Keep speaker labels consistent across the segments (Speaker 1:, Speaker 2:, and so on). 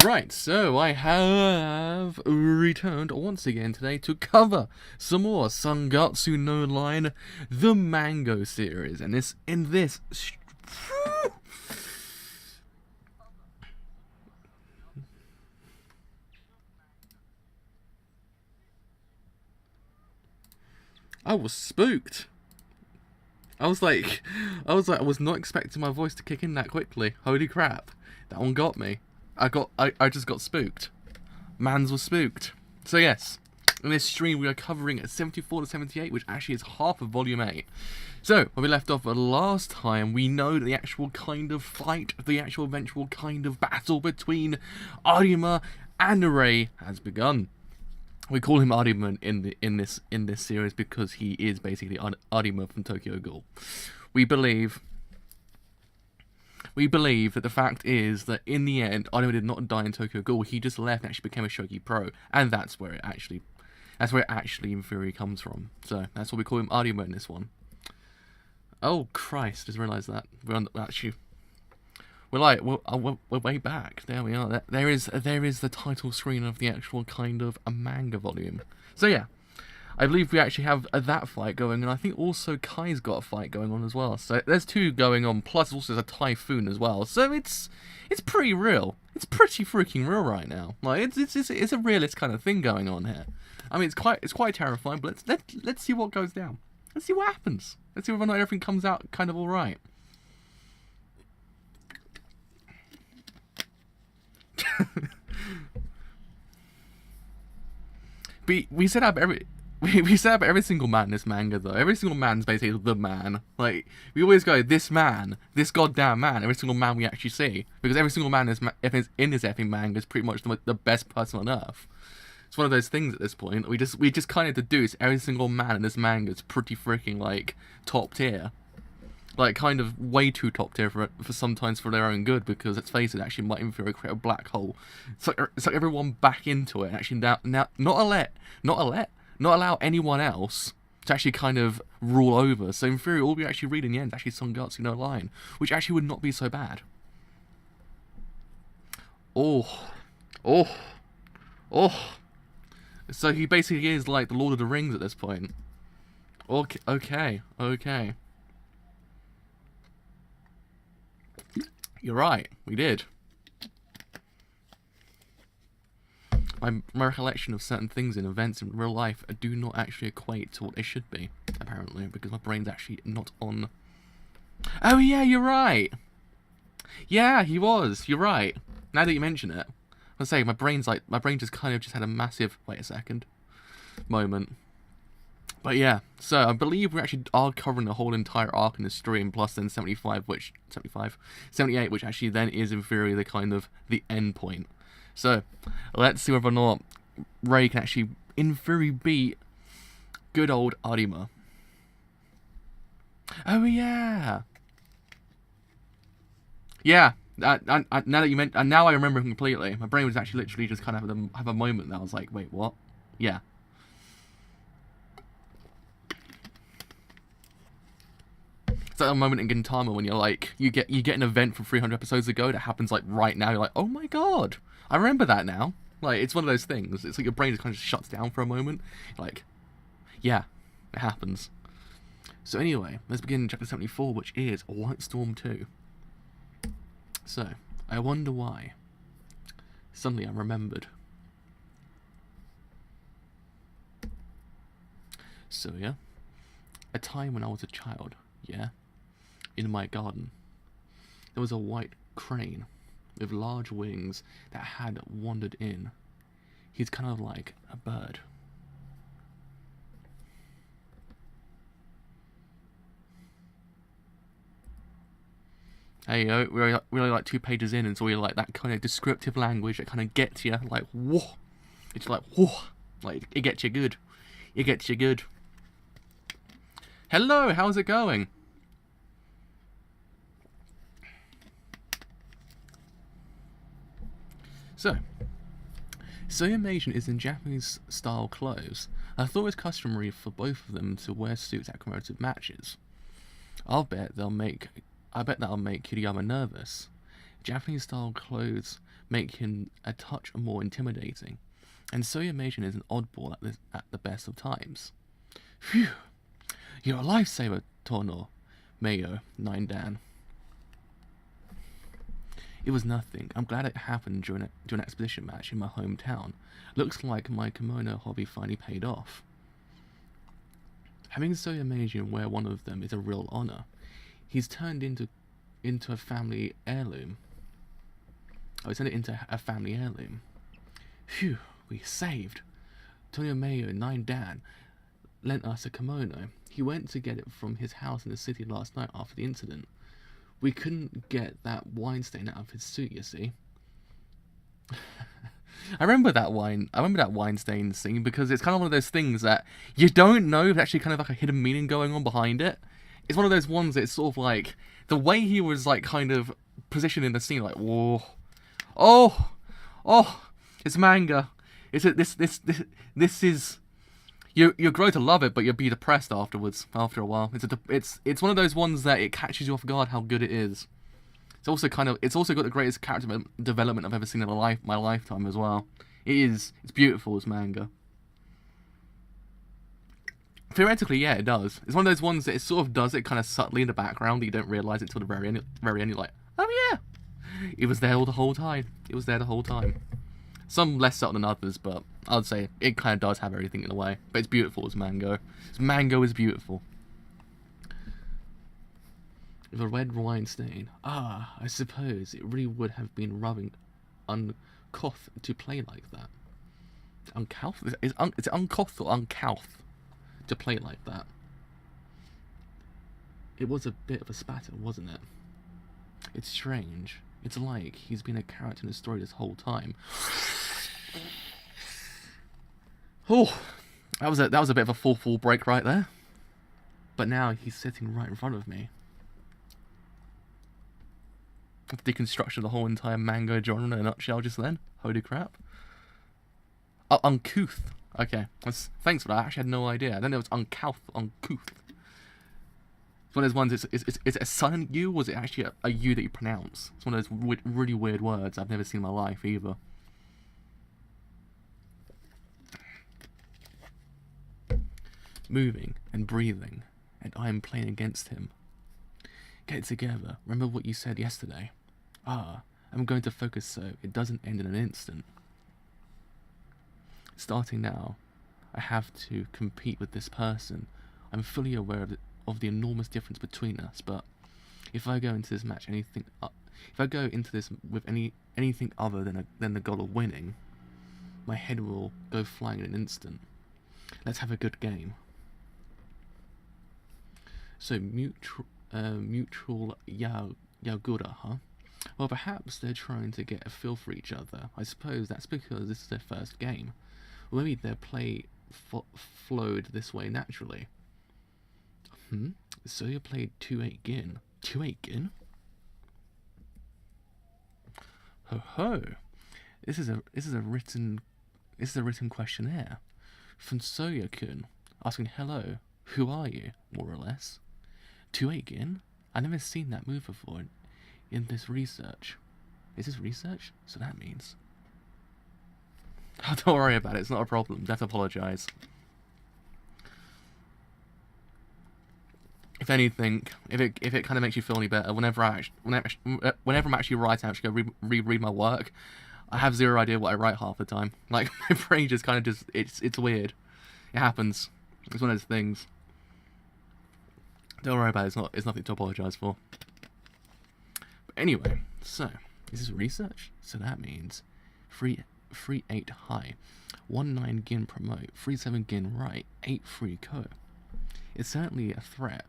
Speaker 1: Right, so I have returned once again today to cover some more Sangatsu no Line, the Mango series, and this. I was spooked. I was was not expecting my voice to kick in that quickly. Holy crap, that one got me. I just got spooked. Mans was spooked. So yes, in this stream we are covering 74 to 78, which actually is half of Volume 8. So, when we left off last time, we know that the actual kind of fight, the actual eventual kind of battle between Arima and Array has begun. We call him Arima in this series because he is basically Arima from Tokyo Ghoul. We believe that the fact is that in the end, Arima did not die in Tokyo Ghoul. He just left and actually became a Shogi Pro, and that's where it actually in theory comes from. So that's what we call him, Arima, in this one. Oh Christ! Just realised that we're way back. There we are. There is the title screen of the actual kind of a manga volume. So yeah. I believe we actually have that fight going, and I think also Kai's got a fight going on as well. So there's two going on, plus also there's a typhoon as well. So it's pretty real. It's pretty freaking real right now. Like it's a realist kind of thing going on here. I mean, it's quite terrifying, but let's see what goes down. Let's see what happens. Let's see whether or not everything comes out kind of all right. We set up every single man in this manga, though. Every single man's basically the man. Like, we always go, this man, this goddamn man, every single man we actually see. Because every single man in this effing manga is pretty much the best person on Earth. It's one of those things at this point. We just kind of deduce every single man in this manga is pretty freaking, like, top tier. Like, kind of way too top tier for sometimes for their own good, because let's face it, actually might in theory create a black hole. It's like everyone back into it, and actually now not allow anyone else to actually kind of rule over. So in theory, all we actually read in the end is actually Sangatsu no Line, which actually would not be so bad. Oh. So he basically is like the Lord of the Rings at this point. Okay. You're right, we did. My recollection of certain things in events in real life do not actually equate to what they should be, apparently, because my brain's actually not on... Oh yeah, you're right! Yeah, he was, you're right. Now that you mention it, I say my brain just kind of had a massive, wait a second, moment. But yeah, so I believe we actually are covering the whole entire arc in the stream, plus then 78, which actually then is in theory the kind of the end point. So, let's see whether or not Ray can actually, in theory, beat good old Arima. Oh yeah! Yeah, now that you meant, and now I remember him completely. My brain was actually literally just kind of have a moment that I was like, wait, what? Yeah. It's like a moment in Gintama when you're like, you get an event from 300 episodes ago that happens like right now. You're like, oh my god, I remember that now. Like, it's one of those things. It's like your brain just kind of shuts down for a moment. Like, yeah, it happens. So anyway, let's begin chapter 74, which is White Storm 2. So, I wonder why. Suddenly I remembered. So yeah, a time when I was a child, yeah, in my garden, there was a white crane with large wings that had wandered in. He's kind of like a bird. Hey yo, we're really like 2 pages in, and so we're like that kind of descriptive language that kind of gets you like whoa. It's like whoa, like it gets you good. It gets you good. Hello, how's it going? So, Soyamation is in Japanese-style clothes. I thought it was customary for both of them to wear suits at commemorative matches. I bet that'll make Kiriyama nervous. Japanese-style clothes make him a touch more intimidating, and Soyamation is an oddball at the best of times. Phew! You're a lifesaver, Tono, Mayo, 9Dan. It was nothing. I'm glad it happened during an exhibition match in my hometown. Looks like my kimono hobby finally paid off. Having Soyamation wear one of them is a real honor. He's turned into a family heirloom. Oh, it's turned it into a family heirloom. Phew, we saved. Tonio Mayo, 9Dan, lent us a kimono. He went to get it from his house in the city last night after the incident. We couldn't get that wine stain out of his suit, you see. I remember that wine stain scene because it's kind of one of those things that you don't know if actually kind of like a hidden meaning going on behind it. It's one of those ones that it's sort of like the way he was like kind of positioned in the scene, like whoa, oh, it's manga. This is you grow to love it, but you'll be depressed afterwards. After a while, it's one of those ones that it catches you off guard how good it is. It's also got the greatest character development I've ever seen in my lifetime as well. It's beautiful as manga. Theoretically, yeah, it does. It's one of those ones that it sort of does it kind of subtly in the background that you don't realise it until the very end. You're like, oh yeah, it was there the whole time. It was there the whole time. Some less subtle than others, but I'd say it kind of does have everything in a way. But it's beautiful as mango. Mango is beautiful. The red wine stain. Ah, I suppose it really would have been rubbing uncouth to play like that. Uncouth? Is it uncouth or uncouth to play like that? It was a bit of a spatter, wasn't it? It's strange. It's like he's been a character in the story this whole time. Oh, that was a bit of a full break right there. But now he's sitting right in front of me. Deconstruction of the whole entire manga genre in a nutshell just then. Holy crap. Uncouth. Okay, thanks for that. I actually had no idea. I didn't know it was uncouth. It's one of those ones, is it a silent U, or is it actually a U that you pronounce? It's one of those really weird words I've never seen in my life either. Moving and breathing, and I am playing against him. Get it together. Remember what you said yesterday. I'm going to focus so it doesn't end in an instant. Starting now, I have to compete with this person. I'm fully aware of the enormous difference between us, but if I go into this match with anything other than the goal of winning, my head will go flying in an instant. Let's have a good game. So mutual Yagura, huh? Well, perhaps they're trying to get a feel for each other. I suppose that's because this is their first game. Or maybe their play flowed this way naturally. So you played 2-8 Gin. 2-8 Gin? Ho ho! This is a written questionnaire from Soya-kun asking, "Hello, who are you?" more or less. 2-8 Gin? I've never seen that move before in this research. Is this research? So that means. Oh, don't worry about it. It's not a problem. Don't apologise. If anything, if it kind of makes you feel any better, whenever I'm actually writing, I actually go reread my work, I have zero idea what I write half the time. Like, my brain just kind of it's weird. It happens. It's one of those things. Don't worry about it. It's nothing to apologise for. But anyway, so this is research. So that means 3-8 high, 1-9 Gin promote, 3-7 Gin right, 8-3 co. It's certainly a threat,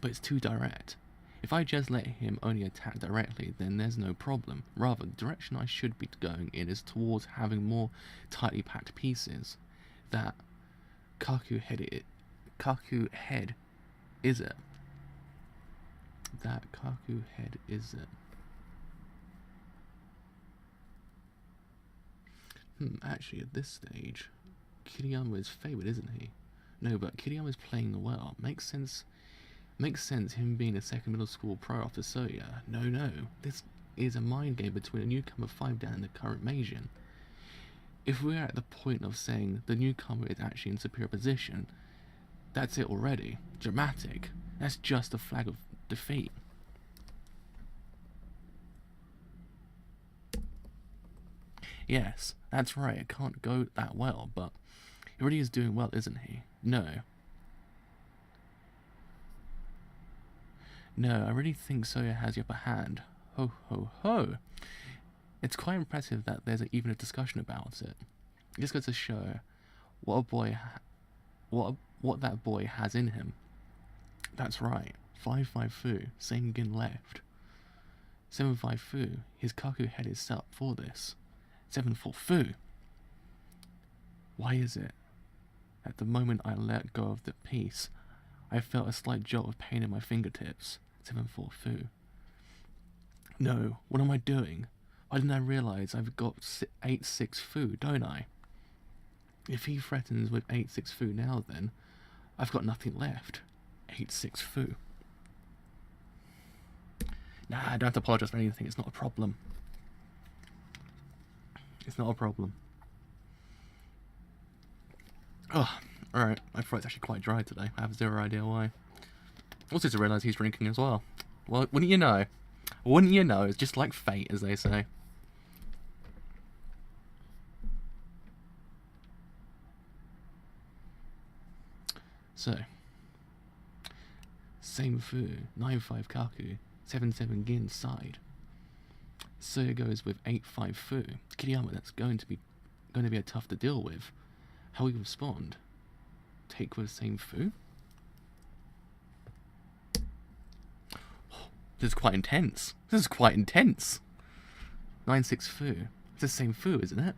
Speaker 1: but it's too direct. If I just let him only attack directly, then there's no problem. Rather, the direction I should be going in is towards having more tightly packed pieces. That Kaku head is it? That Kaku head is it? Actually, at this stage, Kiriyama is favoured, isn't he? No, but Kiriyama's playing well. Makes sense him being a second middle school pro after Soya. No. is a mind game between a newcomer 5 down and the current Meijin. If we're at the point of saying the newcomer is actually in superior position, that's it already. Dramatic. That's just a flag of defeat. Yes, that's right, it can't go that well, but he really is doing well, isn't he? No. No, I really think Soya has the upper hand. Ho ho ho. It's quite impressive that there's even a discussion about it. It just goes to show what that boy has in him. That's right. 5-5 Fu, same Gin left. 7-5 Fu, his Kaku head is set up for this. 7-4 Fu. Why is it? At the moment I let go of the piece, I felt a slight jolt of pain in my fingertips. 7-4 Fu. No, what am I doing? Why didn't I realize I've got 8-6 Fu, don't I? If he threatens with 8-6 Fu now, then I've got nothing left. 8-6 Fu. Nah, I don't have to apologize for anything. It's not a problem. It's not a problem. Oh, alright. My throat's actually quite dry today. I have zero idea why. Also to realise he's drinking as well. Well, wouldn't you know? Wouldn't you know? It's just like fate, as they say. So, same Fu, 9-5 Kaku, 7-7 Gin side. Soya goes with 8-5 Fu. Kiriyama, that's going to be a tough to deal with. How will you respond? Take with same Fu? This is quite intense. This is quite intense. 9-6 Fu. It's the same Fu, isn't it?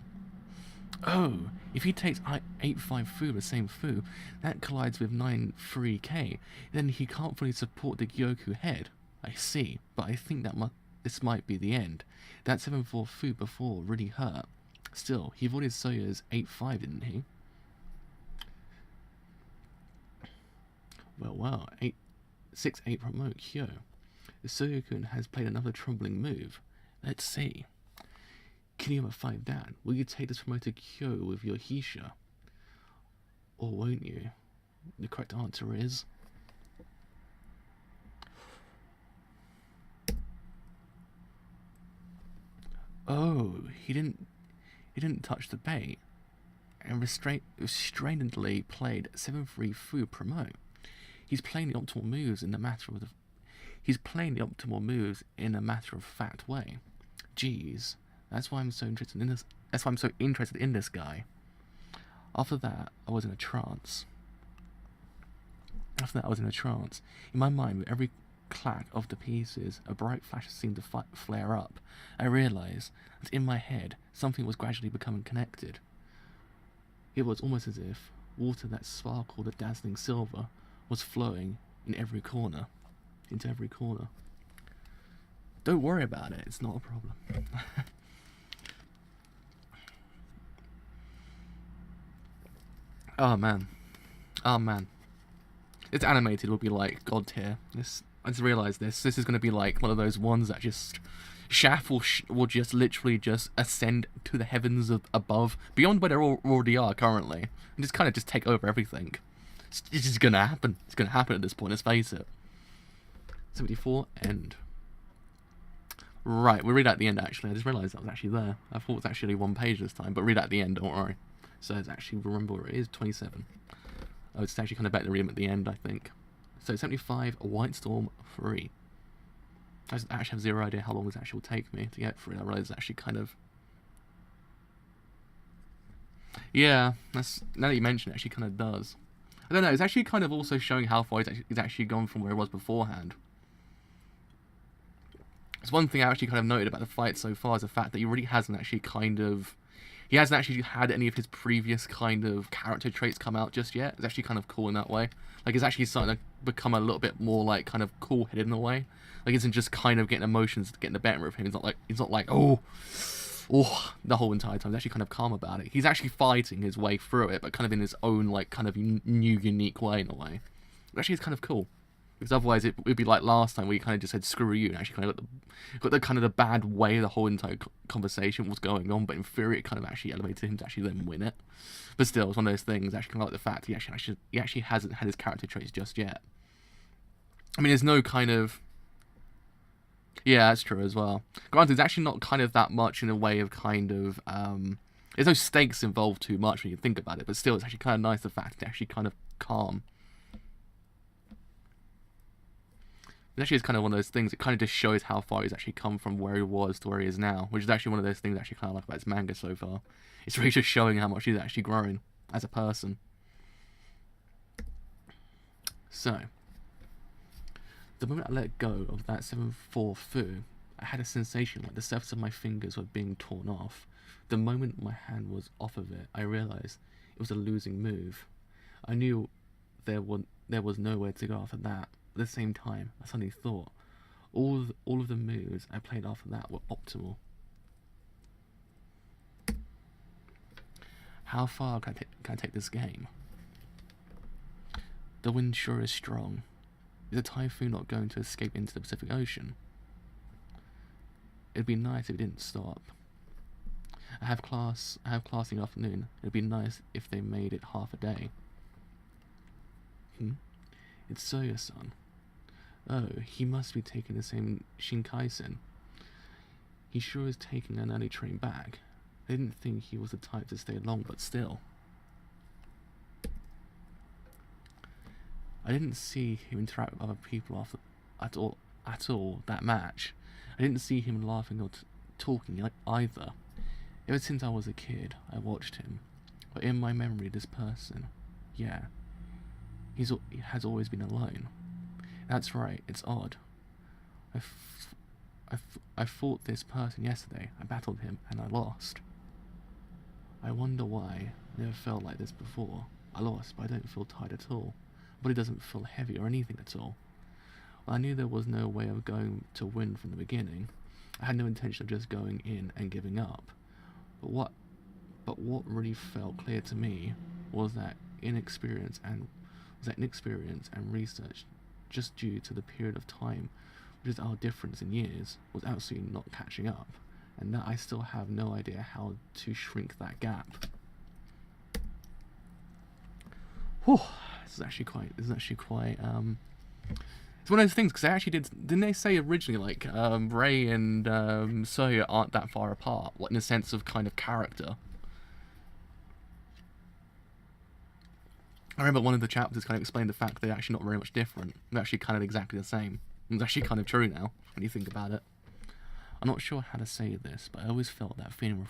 Speaker 1: Oh, if he takes 8-5 Fu, the same Fu, that collides with 9-3 K, then he can't fully support the Gyoku head. I see, but I think that this might be the end. That 7-4 Fu before really hurt. Still, he avoided Soya's 8-5, didn't he? Well, 6-8 promote Kyo. Soya-kun has played another troubling move. Let's see. Kiriyama 5 down. Will you take this promoted Kyo with your Hisha? Or won't you? The correct answer is... Oh, he didn't touch the bait, and restrainedly played 7-3 Fu promote. He's playing the optimal moves in a matter of fact way. Jeez, that's why I'm so interested in this. That's why I'm so interested in this guy. After that, I was in a trance. In my mind, with every clack of the pieces, a bright flash seemed to flare up. I realized that in my head, something was gradually becoming connected. It was almost as if water that sparkled a dazzling silver was flowing into every corner. Don't worry about it, it's not a problem. Oh man. It's animated will be like God tier. I just realised this is going to be like one of those ones that just Shaft will just literally just ascend to the heavens above, beyond where they already are currently, and just kind of just take over everything. It's just going to happen. It's going to happen at this point, let's face it. 74, end. Right, we'll read at the end actually. I just realised that was actually there. I thought it was actually one page this time, but read at the end, don't worry. So it's actually, remember where it is, 27. Oh, it's actually kind of better to read them at the end, I think. So 75, a White Storm 3. I actually have zero idea how long this actually will take me to get through. I realise it's actually kind of... Yeah, now that you mention it, actually kind of does. I don't know, it's actually kind of also showing how far it's actually gone from where it was beforehand. It's one thing I actually kind of noted about the fight so far is the fact that he really hasn't actually kind of... He hasn't actually had any of his previous kind of character traits come out just yet. It's actually kind of cool in that way. Like, it's actually starting to become a little bit more, like, kind of cool-headed in a way. Like, isn't just kind of getting emotions getting the better of him. He's not like, oh, the whole entire time. He's actually kind of calm about it. He's actually fighting his way through it, but kind of in his own, like, kind of new, unique way in a way. Actually, it's kind of cool. Because otherwise it would be like last time where you kind of just said screw you and actually kind of got the kind of the bad way the whole entire conversation was going on, but in theory it kind of actually elevated him to actually then win it. But still, it's one of those things, actually kind of like the fact he actually hasn't had his character traits just yet. I mean, there's no kind of... Yeah, that's true as well. Granted, there's actually not kind of that much in a way of kind of... there's no stakes involved too much when you think about it, but still, it's actually kind of nice the fact it's actually kind of calm. It actually is kind of one of those things, it kind of just shows how far he's actually come from where he was to where he is now, which is actually one of those things I actually kind of like about his manga so far. It's really just showing how much he's actually grown as a person. So, the moment I let go of that 7-4 fu, I had a sensation like the surface of my fingers were being torn off. The moment my hand was off of it, I realised it was a losing move. I knew there was nowhere to go after that. At the same time, I suddenly thought, all of the moves I played after that were optimal. How far can I take this game? The wind sure is strong. Is the typhoon not going to escape into the Pacific Ocean? It'd be nice if it didn't stop. I have class in the afternoon. It'd be nice if they made it half a day. It's Soya-san. Oh, he must be taking the same Shinkansen. He sure is taking an early train back. I didn't think he was the type to stay long, but still. I didn't see him interact with other people at all that match. I didn't see him laughing or talking either. Ever since I was a kid, I watched him. But in my memory, this person, yeah, he has always been alone. That's right, it's odd. I fought this person yesterday. I battled him and I lost. I wonder why. I never felt like this before. I lost, but I don't feel tired at all. My body doesn't feel heavy or anything at all. Well, I knew there was no way of going to win from the beginning. I had no intention of just going in and giving up. But what really felt clear to me was that inexperience and research, just due to the period of time, which is our difference in years, was absolutely not catching up, and that I still have no idea how to shrink that gap. Whew, this is actually quite. It's one of those things, because they actually didn't they say originally like Ray and Soya aren't that far apart, like in a sense of kind of character. I remember one of the chapters kind of explained the fact they're actually not very much different. They're actually kind of exactly the same. It's actually kind of true now, when you think about it. I'm not sure how to say this, but I always felt that feeling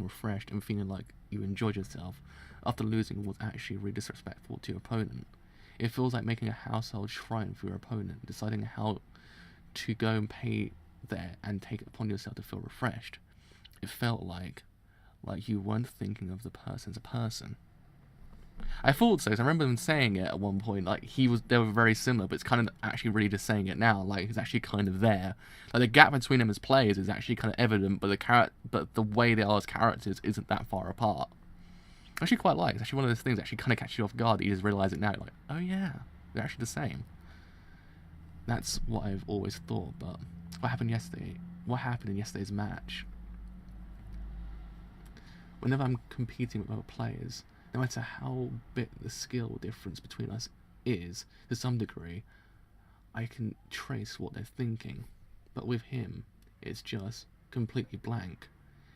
Speaker 1: refreshed and feeling like you enjoyed yourself after losing was actually really disrespectful to your opponent. It feels like making a household shrine for your opponent, deciding how to go and pay there and take it upon yourself to feel refreshed. It felt like you weren't thinking of the person as a person. I thought so, 'cause I remember them saying it at one point, like they were very similar, but it's kind of actually really just saying it now, like it's actually kind of there. Like the gap between them as players is actually kind of evident, but the way they are as characters isn't that far apart. I actually quite like. It's actually one of those things that actually kind of catches you off guard that you just realise it now, like, oh yeah, they're actually the same. That's what I've always thought, but what happened in yesterday's match? Whenever I'm competing with other players, no matter how big the skill difference between us is, to some degree, I can trace what they're thinking. But with him, it's just completely blank.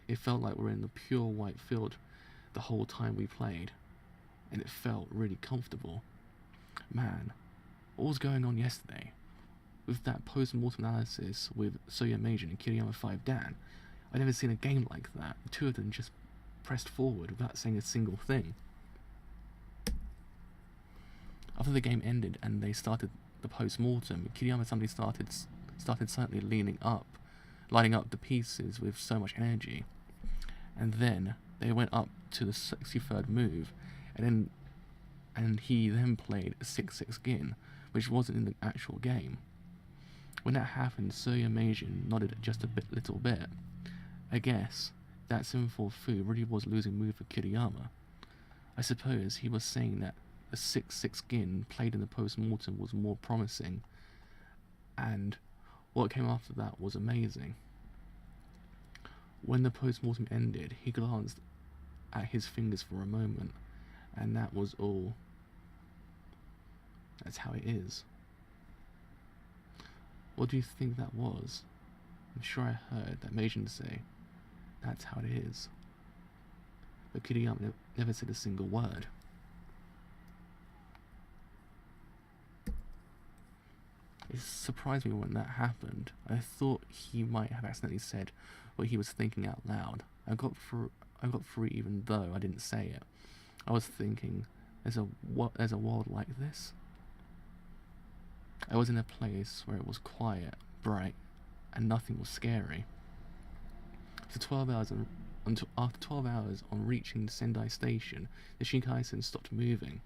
Speaker 1: It felt like we're in the pure white field the whole time we played, and it felt really comfortable. Man, what was going on yesterday? With that post-mortem analysis with Soya Majin and Kiriyama 5 Dan, I'd never seen a game like that. The two of them just pressed forward without saying a single thing. After the game ended and they started the post-mortem, Kiriyama suddenly started suddenly lining up the pieces with so much energy. And then they went up to the 63rd move, and he then played a 6-6 Gin, which wasn't in the actual game. When that happened, Soya Meijin nodded just a little bit. I guess that 7-4 Fu really was losing move for Kiriyama. I suppose he was saying that a 6-6 skin played in the post-mortem was more promising, and what came after that was amazing. When the post-mortem ended, he glanced at his fingers for a moment, and that was all. That's how it is. What do you think that was? I'm sure I heard that Meijin say, that's how it is. But Kiriyama never said a single word. It surprised me when that happened. I thought he might have accidentally said what he was thinking out loud. I got through even though I didn't say it. I was thinking, there's a world like this? I was in a place where it was quiet, bright, and nothing was scary. After 12 hours on reaching Sendai Station, the Shinkansen stopped moving.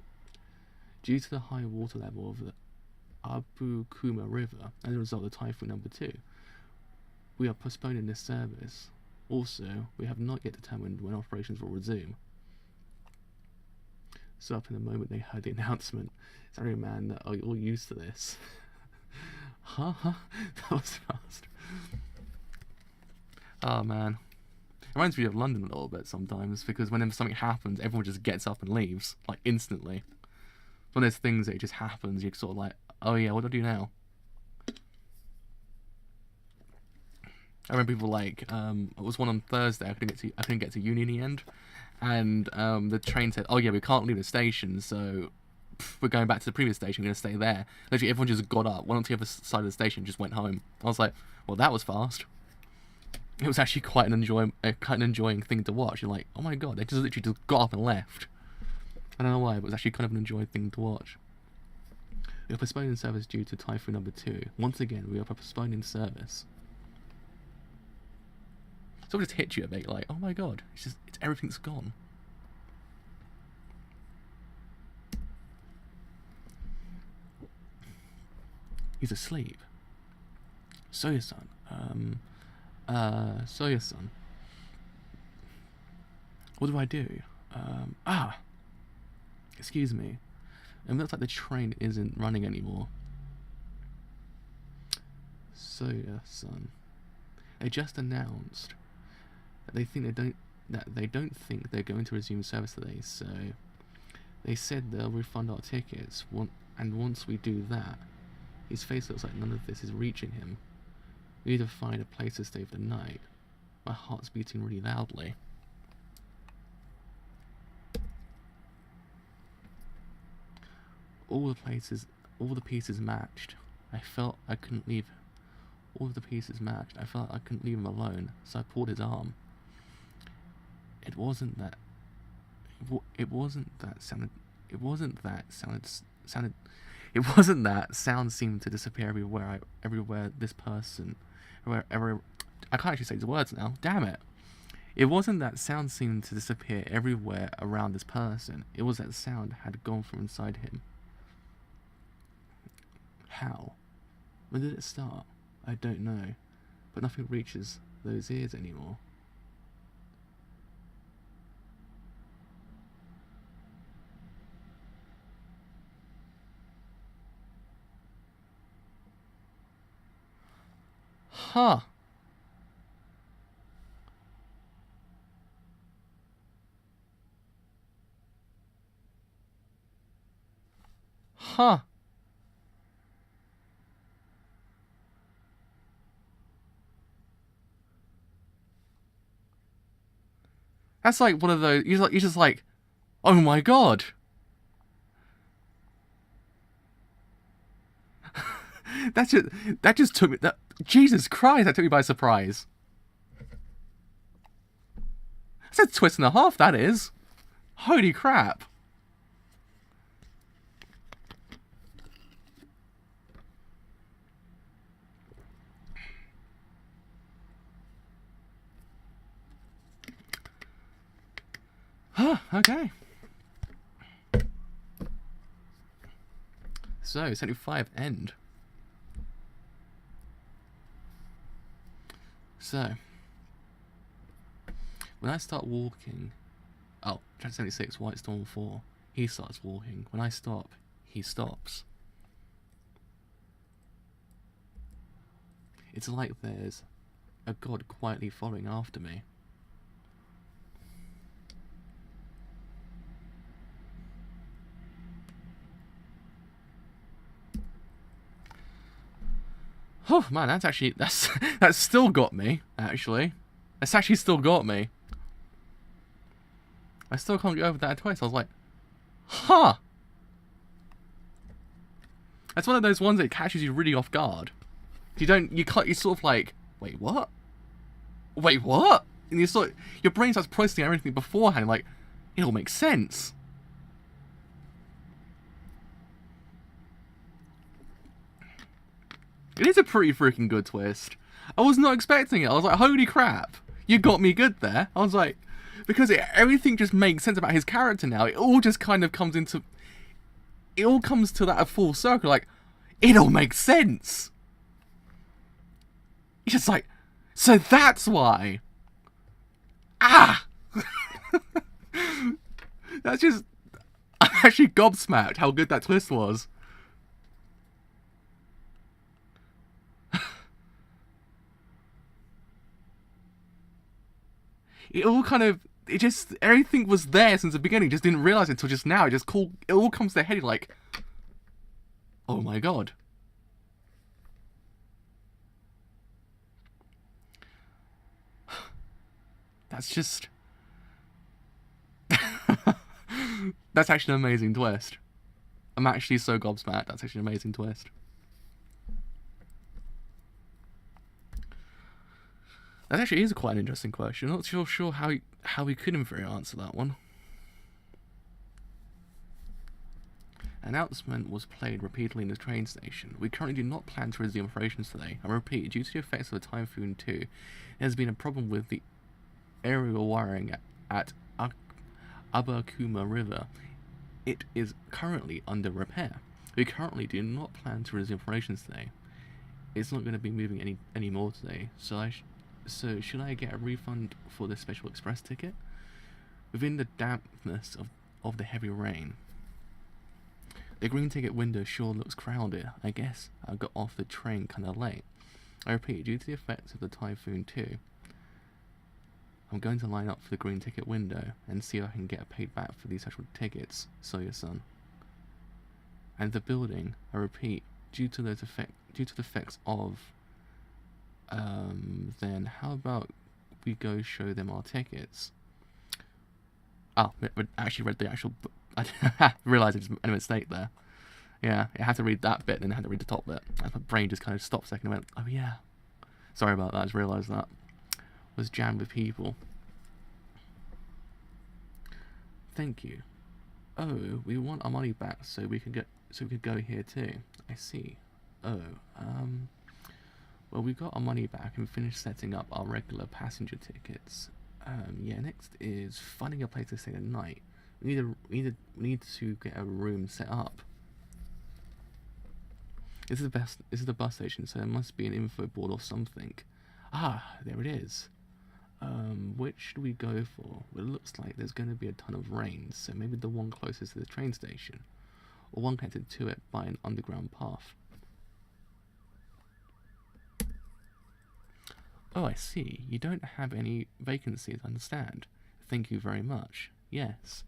Speaker 1: Due to the high water level of the Abukuma River, as a result of Typhoon number 2, we are postponing this service. Also, we have not yet determined when operations will resume. So up in the moment they heard the announcement, sorry man, are you all used to this? Huh? That was fast. Oh man. It reminds me of London a little bit sometimes, because whenever something happens, everyone just gets up and leaves, like instantly. When there's things that it just happens, you're sort of like, oh yeah, what do I do now? I remember people like, it was one on Thursday, I couldn't get to uni in the end, and the train said, oh yeah, we can't leave the station, so we're going back to the previous station, we're going to stay there. Literally everyone just got up, went on to the other side of the station, just went home. I was like, well that was fast. It was actually quite an enjoying thing to watch. You're like, oh my god, they just literally just got up and left. I don't know why, but it was actually kind of an enjoying thing to watch. We are postponing service due to Typhoon number 2. Once again, we are postponing service. So it just hits you a bit, like, oh my god, it's everything's gone. He's asleep. Soya-san. Soya-san. What do I do? Excuse me. It looks like the train isn't running anymore. Soya-san. They just announced that they don't think they're going to resume service today, so they said they'll refund our tickets, and once we do that, his face looks like none of this is reaching him. We need to find a place to stay for the night. My heart's beating really loudly. All the pieces matched. I felt I couldn't leave. All of the pieces matched. I felt I couldn't leave him alone, so I pulled his arm. It wasn't that sound seemed to disappear everywhere. I can't actually say these words now. Damn it! It wasn't that sound seemed to disappear everywhere around this person. It was that sound had gone from inside him. How? When did it start? I don't know, but nothing reaches those ears anymore. Huh. Huh. That's like one of those. You're just like, oh my god. that just took me. Jesus Christ, that took me by surprise. That's a twist and a half. That is. Holy crap. Okay. So, 75 end. So, when I start walking... Oh, chapter 76, White Storm 4. He starts walking. When I stop, he stops. It's like there's a god quietly following after me. Oh man, that's still got me, actually. That's actually still got me. I still can't get over that twice. I was like, huh. That's one of those ones that catches you really off guard. You're sort of like, wait, what? Wait, what? And your brain starts processing everything beforehand, like, it all makes sense. It is a pretty freaking good twist. I was not expecting it. I was like, holy crap. You got me good there. I was like, because everything just makes sense about his character now. It all just kind of comes into... It all comes to that full circle. Like, it all makes sense. It's just like, so that's why. Ah! That's just... I'm actually gobsmacked how good that twist was. It all kind of, everything was there since the beginning, just didn't realise it until just now. It all comes to the head, like, oh my god. That's just... That's actually an amazing twist. I'm actually so gobsmacked. That's actually an amazing twist. That actually is quite an interesting question. I'm not sure how we could answer that one. An announcement was played repeatedly in the train station. We currently do not plan to resume operations today. I repeat, due to the effects of the Typhoon 2, there has been a problem with the aerial wiring at Abakuma River. It is currently under repair. We currently do not plan to resume operations today. It's not going to be moving any more today, so should I get a refund for the special express ticket? Within the dampness of the heavy rain, the green ticket window sure looks crowded. I guess I got off the train kinda late. I repeat, due to the effects of the Typhoon 2, I'm going to line up for the green ticket window and see if I can get paid back for these actual tickets. So your son. And the building, I repeat, due to the effects of then how about we go show them our tickets? Oh, I actually read the actual... I realised it was a mistake there. Yeah, I had to read that bit and then I had to read the top bit. And my brain just kind of stopped a second and went, oh yeah. Sorry about that, I just realised that. Was jammed with people. Thank you. Oh, we want our money back so we could go here too. I see. Oh, well, we got our money back and finished setting up our regular passenger tickets. Yeah, next is finding a place to stay at night. We need to get a room set up. This is the bus station, so there must be an info board or something. Ah, there it is. Which should we go for? Well, it looks like there's going to be a ton of rain, so maybe the one closest to the train station, or one connected to it by an underground path. Oh, I see. You don't have any vacancies, I understand. Thank you very much. Yes.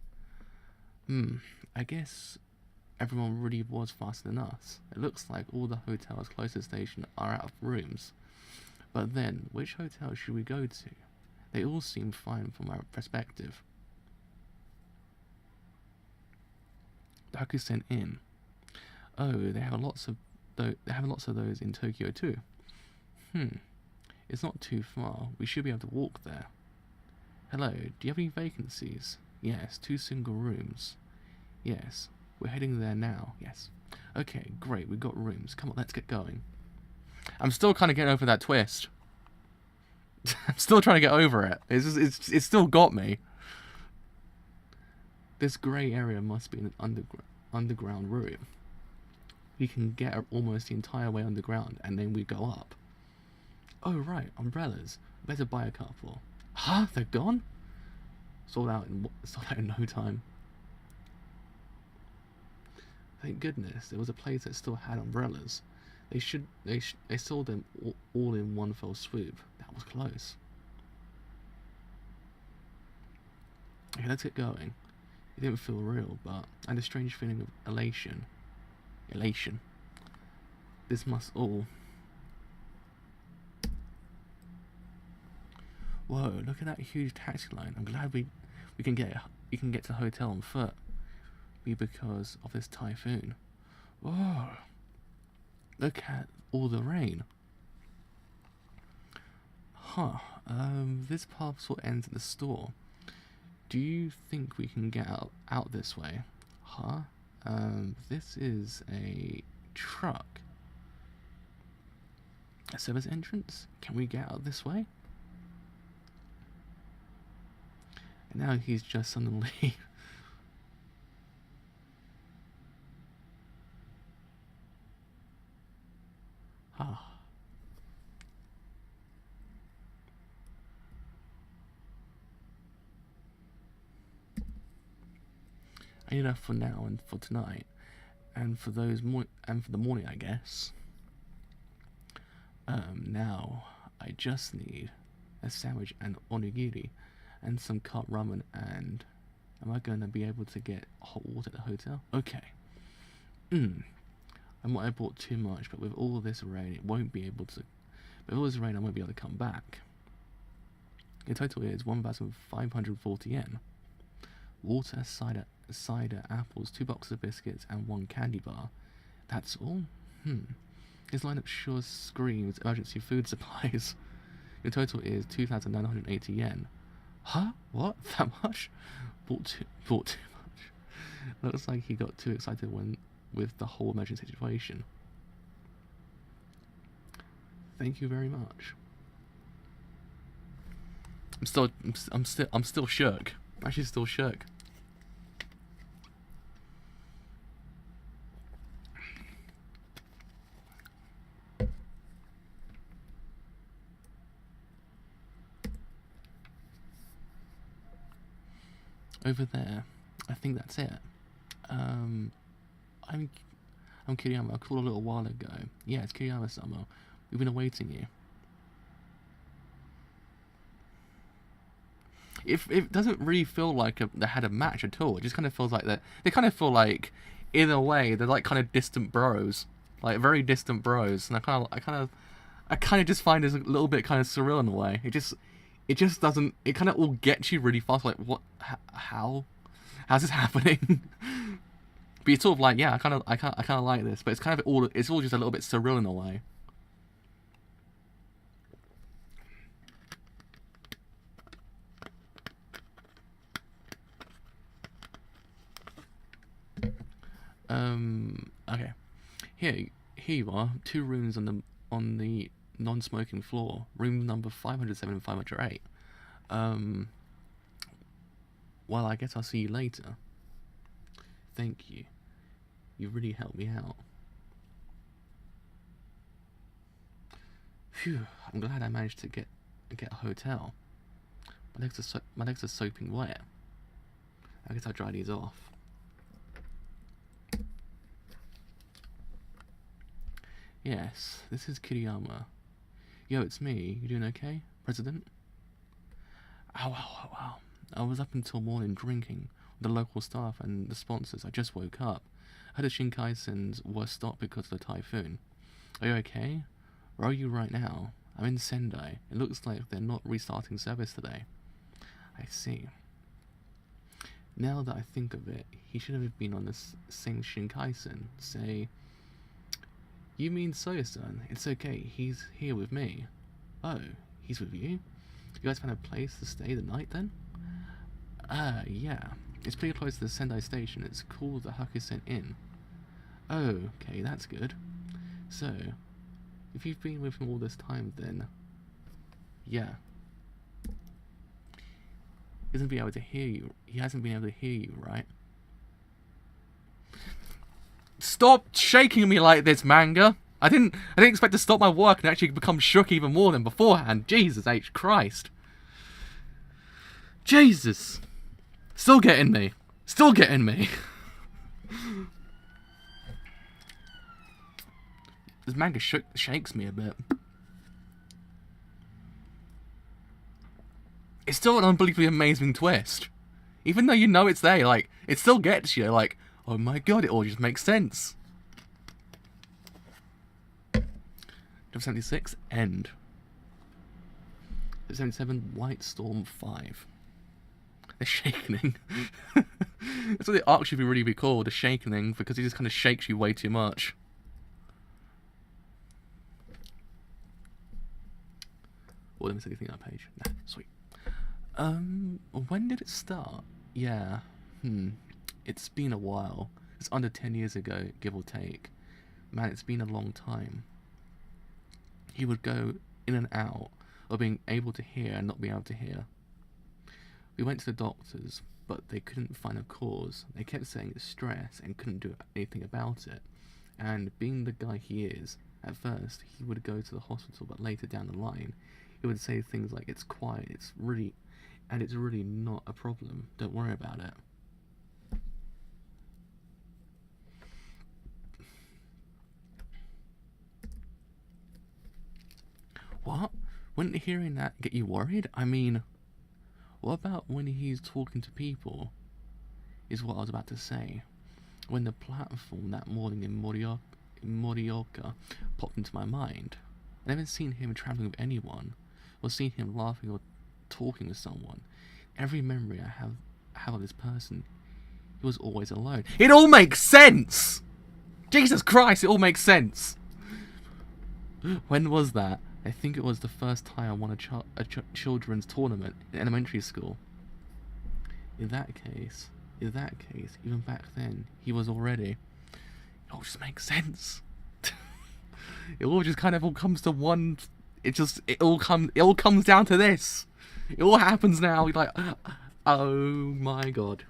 Speaker 1: I guess everyone really was faster than us. It looks like all the hotels close to the station are out of rooms. But then, which hotel should we go to? They all seem fine from our perspective. Dakusen Inn. Oh, they have lots of those in Tokyo too. It's not too far. We should be able to walk there. Hello, do you have any vacancies? Yes, 2 single rooms. Yes, we're heading there now. Yes. Okay, great, we've got rooms. Come on, let's get going. I'm still kind of getting over that twist. I'm still trying to get over it. It's still got me. This grey area must be an underground room. We can get almost the entire way underground, and then we go up. Oh right, umbrellas. Better buy a couple. Huh? They're gone? Sold out in no time. Thank goodness there was a place that still had umbrellas. They sold them all in one fell swoop. That was close. Okay, let's get going. It didn't feel real, but I had a strange feeling of elation. This must all... Whoa, look at that huge taxi line. I'm glad we can get to the hotel on foot. Be because of this typhoon. Whoa. Look at all the rain. Huh. This path sort of ends at the store. Do you think we can get out this way? Huh? This is a truck. A service entrance? Can we get out this way? And now he's just suddenly... Ah. I need enough for now and for tonight, and for the morning, I guess. Now I just need a sandwich and onigiri, and some cut ramen. And am I going to be able to get hot water at the hotel? Okay. I might have bought too much, but with all this rain, it won't be able to. With all this rain, I won't be able to come back. The total is 1,540 yen. Water, cider, apples, 2 boxes of biscuits, and 1 candy bar. That's all? This lineup sure screams emergency food supplies. Your total is 2,980 yen. Huh? What? That much? Bought too much. Looks like he got too excited with the whole emergency situation. Thank you very much. I'm still shook. I'm actually still shook. Over there, I think that's it. I'm Kiriyama. I called a little while ago. Yeah, it's Kiriyama-sama. We've been awaiting you. It doesn't really feel like they had a match at all. It just kind of feels like they kind of feel like, in a way, they're like kind of distant bros, like very distant bros. And I kind of just find this a little bit kind of surreal in a way. It just doesn't. It kind of all gets you really fast. Like, what? How's this happening? But it's sort of like, yeah, I kind of like this. But it's all just a little bit surreal in a way. Okay. Here you are. 2 rooms on the non-smoking floor. Room number 507 and 508. Well, I guess I'll see you later. Thank you. You really helped me out. Phew, I'm glad I managed to get a hotel. My legs are soaking wet. I guess I'll dry these off. Yes, this is Kiriyama. Yo, it's me. You doing okay, President? Ow. I was up until morning drinking with the local staff and the sponsors. I just woke up. I heard the Shinkansen's were stopped because of the typhoon. Are you okay? Where are you right now? I'm in Sendai. It looks like they're not restarting service today. I see. Now that I think of it, he should have been on the same Shinkansen. Say... You mean Soya-san? It's okay, he's here with me. Oh, he's with you? You guys found a place to stay the night then? Yeah. It's pretty close to the Sendai station. It's called the Hakusen Inn. Oh, okay, that's good. So, if you've been with him all this time then... Yeah. He hasn't been able to hear you, right? Stop shaking me like this, manga. I didn't expect to stop my work and actually become shook even more than beforehand. Jesus H. Christ. Jesus. Still getting me. this manga shakes me a bit. It's still an unbelievably amazing twist. Even though you know it's there, like, it still gets you, like, oh my god, it all just makes sense. Chapter 76, End. Chapter 77, White Storm 5. The Shakening. That's what the arc should really be called, the Shakening, because it just kind of shakes you way too much. Oh, let me see anything on that page. Nah, sweet. When did it start? Yeah, it's been a while. It's under 10 years ago, give or take. Man, it's been a long time. He would go in and out of being able to hear and not be able to hear. We went to the doctors, but they couldn't find a cause. They kept saying it's stress and couldn't do anything about it. And being the guy he is, at first he would go to the hospital, but later down the line, he would say things like, it's quiet, it's really not a problem, don't worry about it. What? Wouldn't hearing that get you worried? I mean, what about when he's talking to people? Is what I was about to say. When the platform that morning in Morioka popped into my mind. I never seen him traveling with anyone, or seen him laughing or talking with someone. Every memory I have of this person, he was always alone. It all makes sense! Jesus Christ, it all makes sense! When was that? I think it was the first time I won a children's tournament in elementary school. In that case, even back then, he was already. It all just makes sense. It all just kind of all comes to one. It all comes down to this. It all happens now. You're like, oh my god.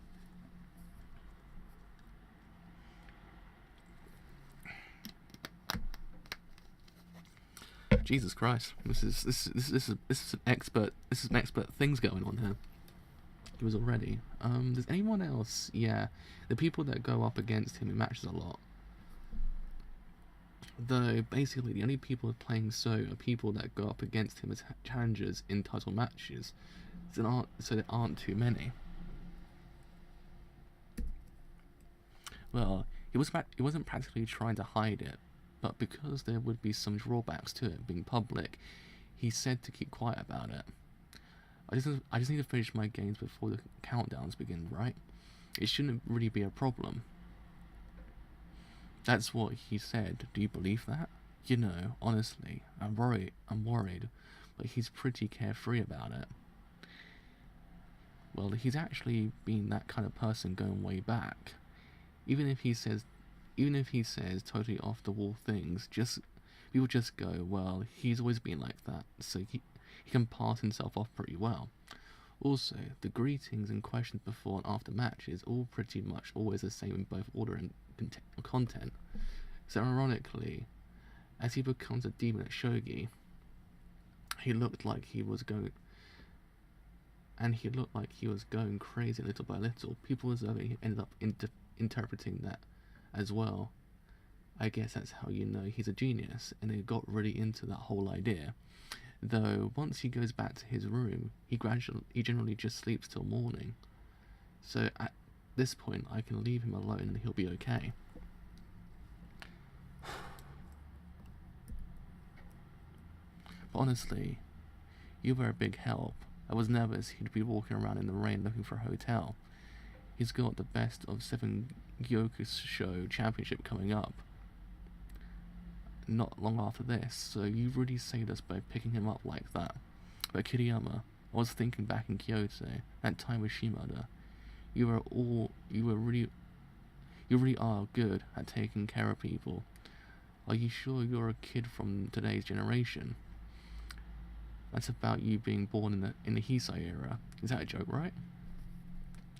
Speaker 1: Jesus Christ, this is an expert things going on here. It was already. Does anyone else? Yeah, the people that go up against him in matches a lot. Though basically the only people playing So are people that go up against him as challengers in title matches. So there aren't too many. Well, he wasn't practically trying to hide it. But because there would be some drawbacks to it being public, he said to keep quiet about it. I just need to finish my games before the countdowns begin, right? It shouldn't really be a problem. That's what he said. Do you believe that? You know, honestly, I'm worried, but he's pretty carefree about it. Well, he's actually been that kind of person going way back. Even if he says totally off the wall things, people just go, well, he's always been like that, so he can pass himself off pretty well. Also, the greetings and questions before and after matches all pretty much always the same in both order and content. So ironically, as he becomes a demon at shogi, he looked like he was going crazy little by little. People observing him ended up interpreting that as well. I guess that's how you know he's a genius, and they got really into that whole idea. Though once he goes back to his room, he generally just sleeps till morning. So at this point, I can leave him alone and he'll be okay. But honestly, you were a big help. I was nervous he'd be walking around in the rain looking for a hotel. He's got the best of 7 Gyokusho championship coming up not long after this, so you really saved us by picking him up like that. But Kiriyama, I was thinking back in Kyoto, that time with Shimada, you really are good at taking care of people. Are you sure you're a kid from today's generation? That's about you being born in the Heisei era. Is that a joke, right?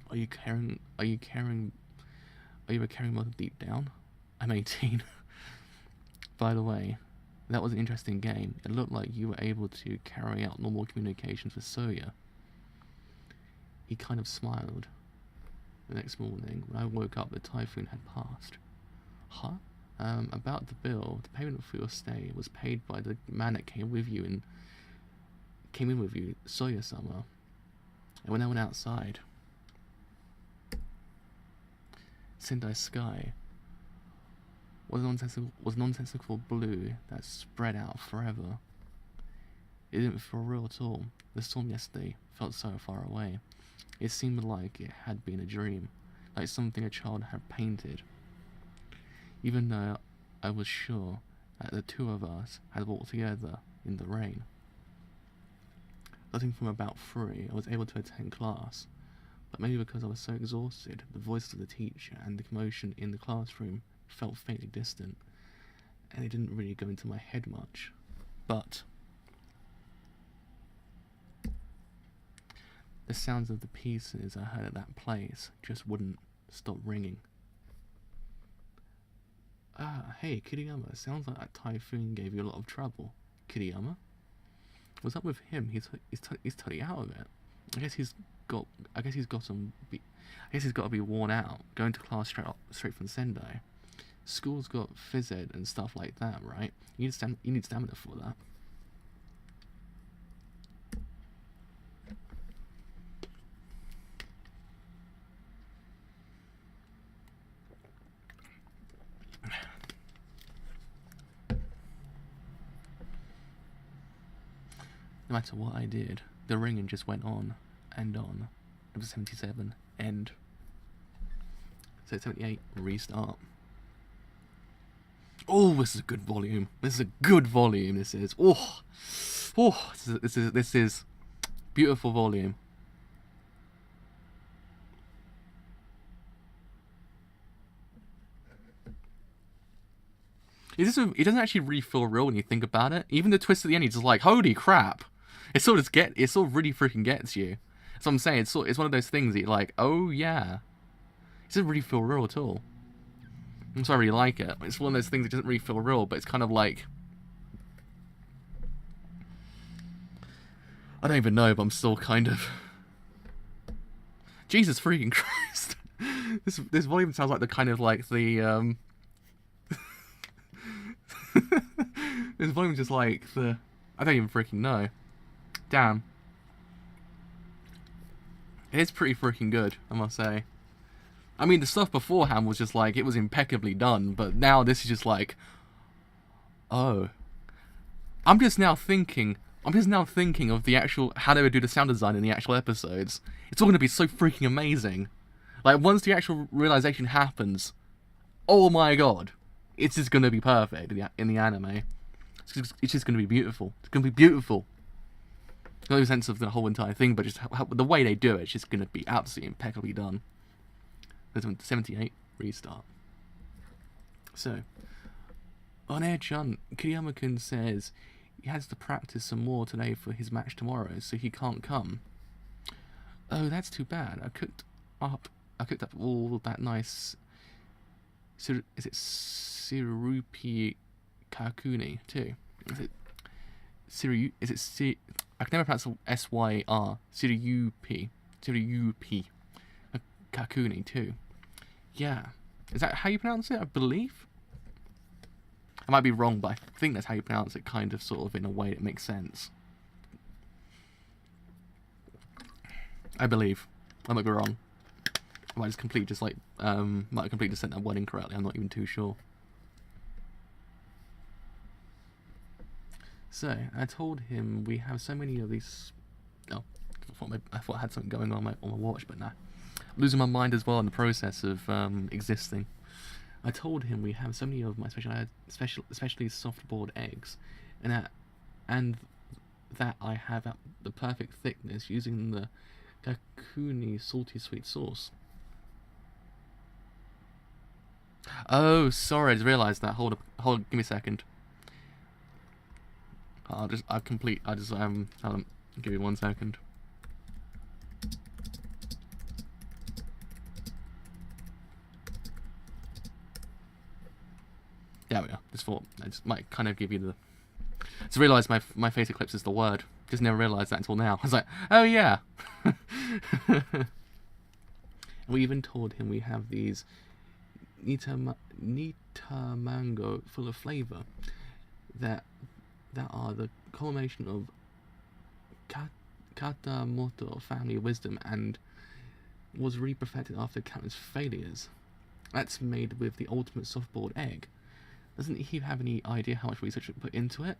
Speaker 1: Are you a caring mother deep down? I'm 18. By the way, that was an interesting game. It looked like you were able to carry out normal communications with Soya. He kind of smiled. The next morning, when I woke up, the typhoon had passed. Huh? About the bill, the payment for your stay was paid by the man that came in with you, Sawyer-sama. And when I went outside, Sendai sky was nonsensical blue that spread out forever. It didn't feel real at all. The storm yesterday felt so far away. It seemed like it had been a dream, like something a child had painted. Even though I was sure that the two of us had walked together in the rain. Starting from about 3, I was able to attend class, but maybe because I was so exhausted, the voice of the teacher and the commotion in the classroom felt faintly distant, and it didn't really go into my head much. But the sounds of the pieces I heard at that place just wouldn't stop ringing. Ah, hey, Kiriyama, sounds like that typhoon gave you a lot of trouble. Kiriyama? What's up with him? He's totally out of it. I guess he's got to be worn out, going to class straight from Sendai. School's got phys ed and stuff like that, right? You need stamina for that. No matter what I did, the ringing just went on and on. Number 77, end. So 78, restart. Oh, this is a good volume. This is a good volume. This is. Oh, this is beautiful volume. It doesn't actually really feel real when you think about it. Even the twist at the end, you're just like, holy crap! It sort of really freaking gets you. That's what I'm saying. It's one of those things that you're like, oh yeah. It doesn't really feel real at all. I'm sorry, I really like it. It's one of those things that doesn't really feel real, but it's kind of like, I don't even know, but I'm still kind of. Jesus freaking Christ! This volume sounds like the kind of like the This volume just like the. I don't even freaking know. Damn. It is pretty freaking good, I must say. I mean, the stuff beforehand was just like, it was impeccably done, but now this is just like, oh. I'm just now thinking of the actual, how they would do the sound design in the actual episodes. It's all going to be so freaking amazing. Like, once the actual realization happens, oh my god, it's just going to be perfect in the anime. It's just going to be beautiful. It's going to be beautiful. No sense of the whole entire thing, but just how the way they do it, it's just going to be absolutely impeccably done. 78, restart. So, on air-chan, Kiriyama-kun says he has to practice some more today for his match tomorrow, so he can't come. Oh, that's too bad. I cooked up all that nice. Is it sirupi kakuni too? I can never pronounce SYR. Sirupi kakuni too. Yeah. Is that how you pronounce it? I believe. I might be wrong, but I think that's how you pronounce it, kind of, sort of, in a way that makes sense. I believe. I might be wrong. I might just completely just like might have completely sent that word incorrectly. I'm not even too sure. So I told him we have so many of these. Oh, I thought I had something going on my watch, but nah. I'm losing my mind as well in the process of existing. I told him we have so many of my especially soft-boiled eggs, and that I have at the perfect thickness using the kakuni salty sweet sauce. Oh, sorry, I just realised that. Hold, give me a second. Hold on, give me 1 second. There we go. I just might kind of give you the. Just realised my face eclipse is the word. Just never realised that until now. I was like, oh yeah. We even told him we have these Nita mango full of flavor that are the culmination of Katamoto family wisdom and was really perfected after countless failures. That's made with the ultimate soft-boiled egg. Doesn't he have any idea how much research we put into it?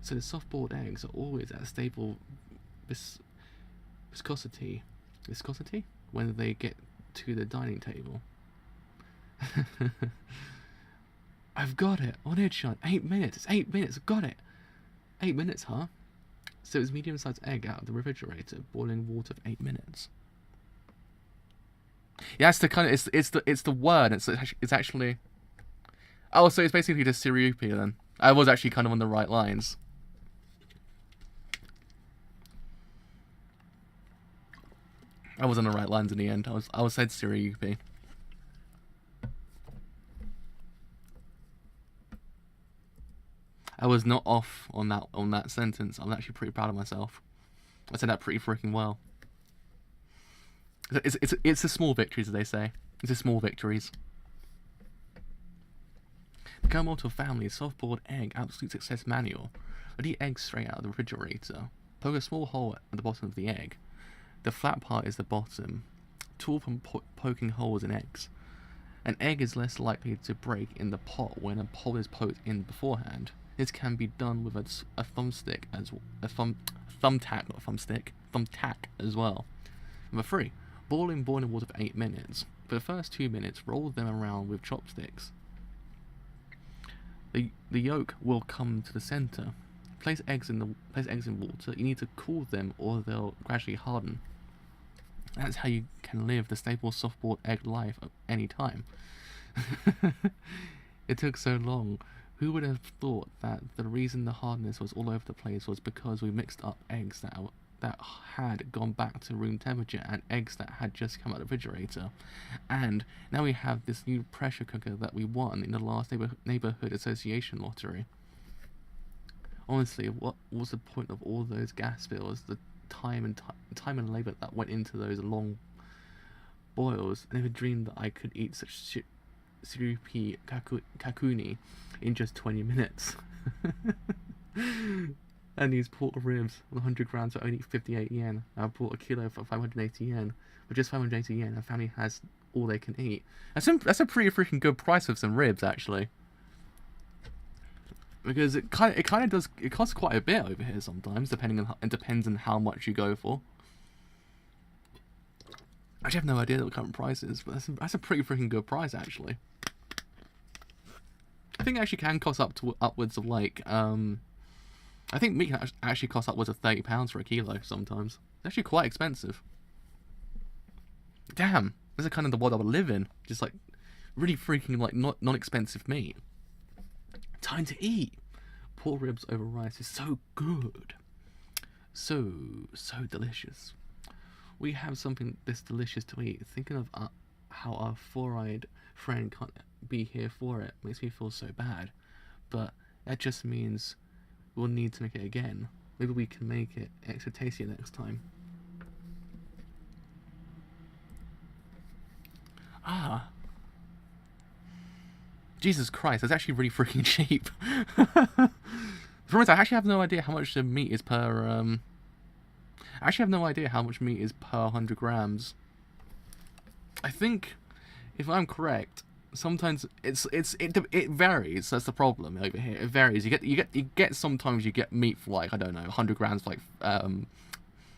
Speaker 1: So the soft-boiled eggs are always at a stable viscosity when they get to the dining table. I've got it. On headshot. 8 minutes. It's 8 minutes. I've got it. 8 minutes, huh? So it's medium-sized egg out of the refrigerator, boiling water for 8 minutes. Yeah, it's the kind of it's the word. It's actually. Oh, so it's basically just Sirupi then. I was actually kind of on the right lines. I was on the right lines in the end. I was said Sirupi. I was not off on that sentence. I'm actually pretty proud of myself. I said that pretty freaking well. It's the small victories, as they say. It's the small victories. The Kawamoto family soft-boiled egg absolute success manual. Let the egg straight out of the refrigerator. Poke a small hole at the bottom of the egg. The flat part is the bottom. Tool from poking holes in eggs. An egg is less likely to break in the pot when a hole is poked in beforehand. This can be done with a thumbstick as thumbtack, not thumbstick, thumbtack as well. Number 3. Boiling water for 8 minutes. For the first 2 minutes, roll them around with chopsticks. The yolk will come to the center. Place eggs in water. You need to cool them or they'll gradually harden. That's how you can live the stable soft-boiled egg life at any time. It took so long. Who would have thought that the reason the hardness was all over the place was because we mixed up eggs that had gone back to room temperature and eggs that had just come out of the refrigerator. And now we have this new pressure cooker that we won in the last neighborhood association lottery. Honestly, what was the point of all those gas bills, the time and labor that went into those long boils? I never dreamed that I could eat such Sirupi kakuni in just 20 minutes. And these pork ribs, 100 grams for only 58 yen. I bought a kilo for 580 yen. With just 580 yen, our family has all they can eat. That's a pretty freaking good price of some ribs, actually. Because it costs quite a bit over here sometimes, it depends on how much you go for. I actually have no idea what the current price is, but that's a pretty freaking good price, actually. I think it actually can cost upwards of like I think meat can actually cost upwards of £30 for a kilo sometimes. It's actually quite expensive. Damn, this is kind of the world I would live in. Just like really freaking like non-expensive meat. Time to eat. Pork ribs over rice is so good. So delicious. We have something this delicious to eat. Thinking of how our four-eyed friend can't be here for it makes me feel so bad. But that just means we'll need to make it again. Maybe we can make it extra tastier next time. Ah. Jesus Christ, that's actually really freaking cheap. For instance, I actually have no idea how much the meat is per, I actually have no idea how much meat is per 100 grams. I think, if I'm correct, sometimes it varies. That's the problem over here. It varies. You get sometimes you get meat for like, I don't know, 100 grams for like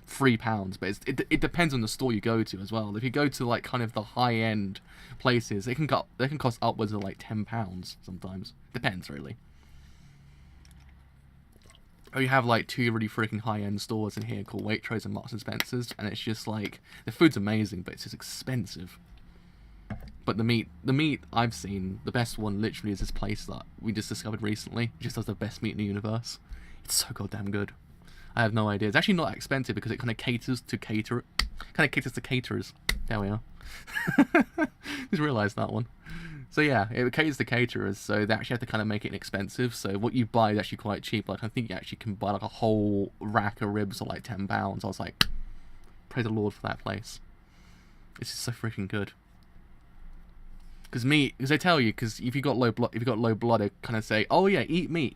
Speaker 1: £3, but it depends on the store you go to as well. If you go to like kind of the high end places, they can cost upwards of like £10 sometimes. Depends really. Or you have like two really freaking high end stores in here called Waitrose and Marks and Spencer's, and it's just like the food's amazing, but it's just expensive. But the meat I've seen, the best one literally is this place that we just discovered recently. It just does the best meat in the universe. It's so goddamn good. I have no idea. It's actually not that expensive because it kind of caters to caterers. There we are. Just realised that one. So yeah, it caters to caterers, so they actually have to kind of make it inexpensive. So what you buy is actually quite cheap. Like I think you actually can buy like a whole rack of ribs for like £10. I was like, praise the Lord for that place. It's just so freaking good. Because they tell you, because if you got low blood, they kind of say, oh yeah, eat meat,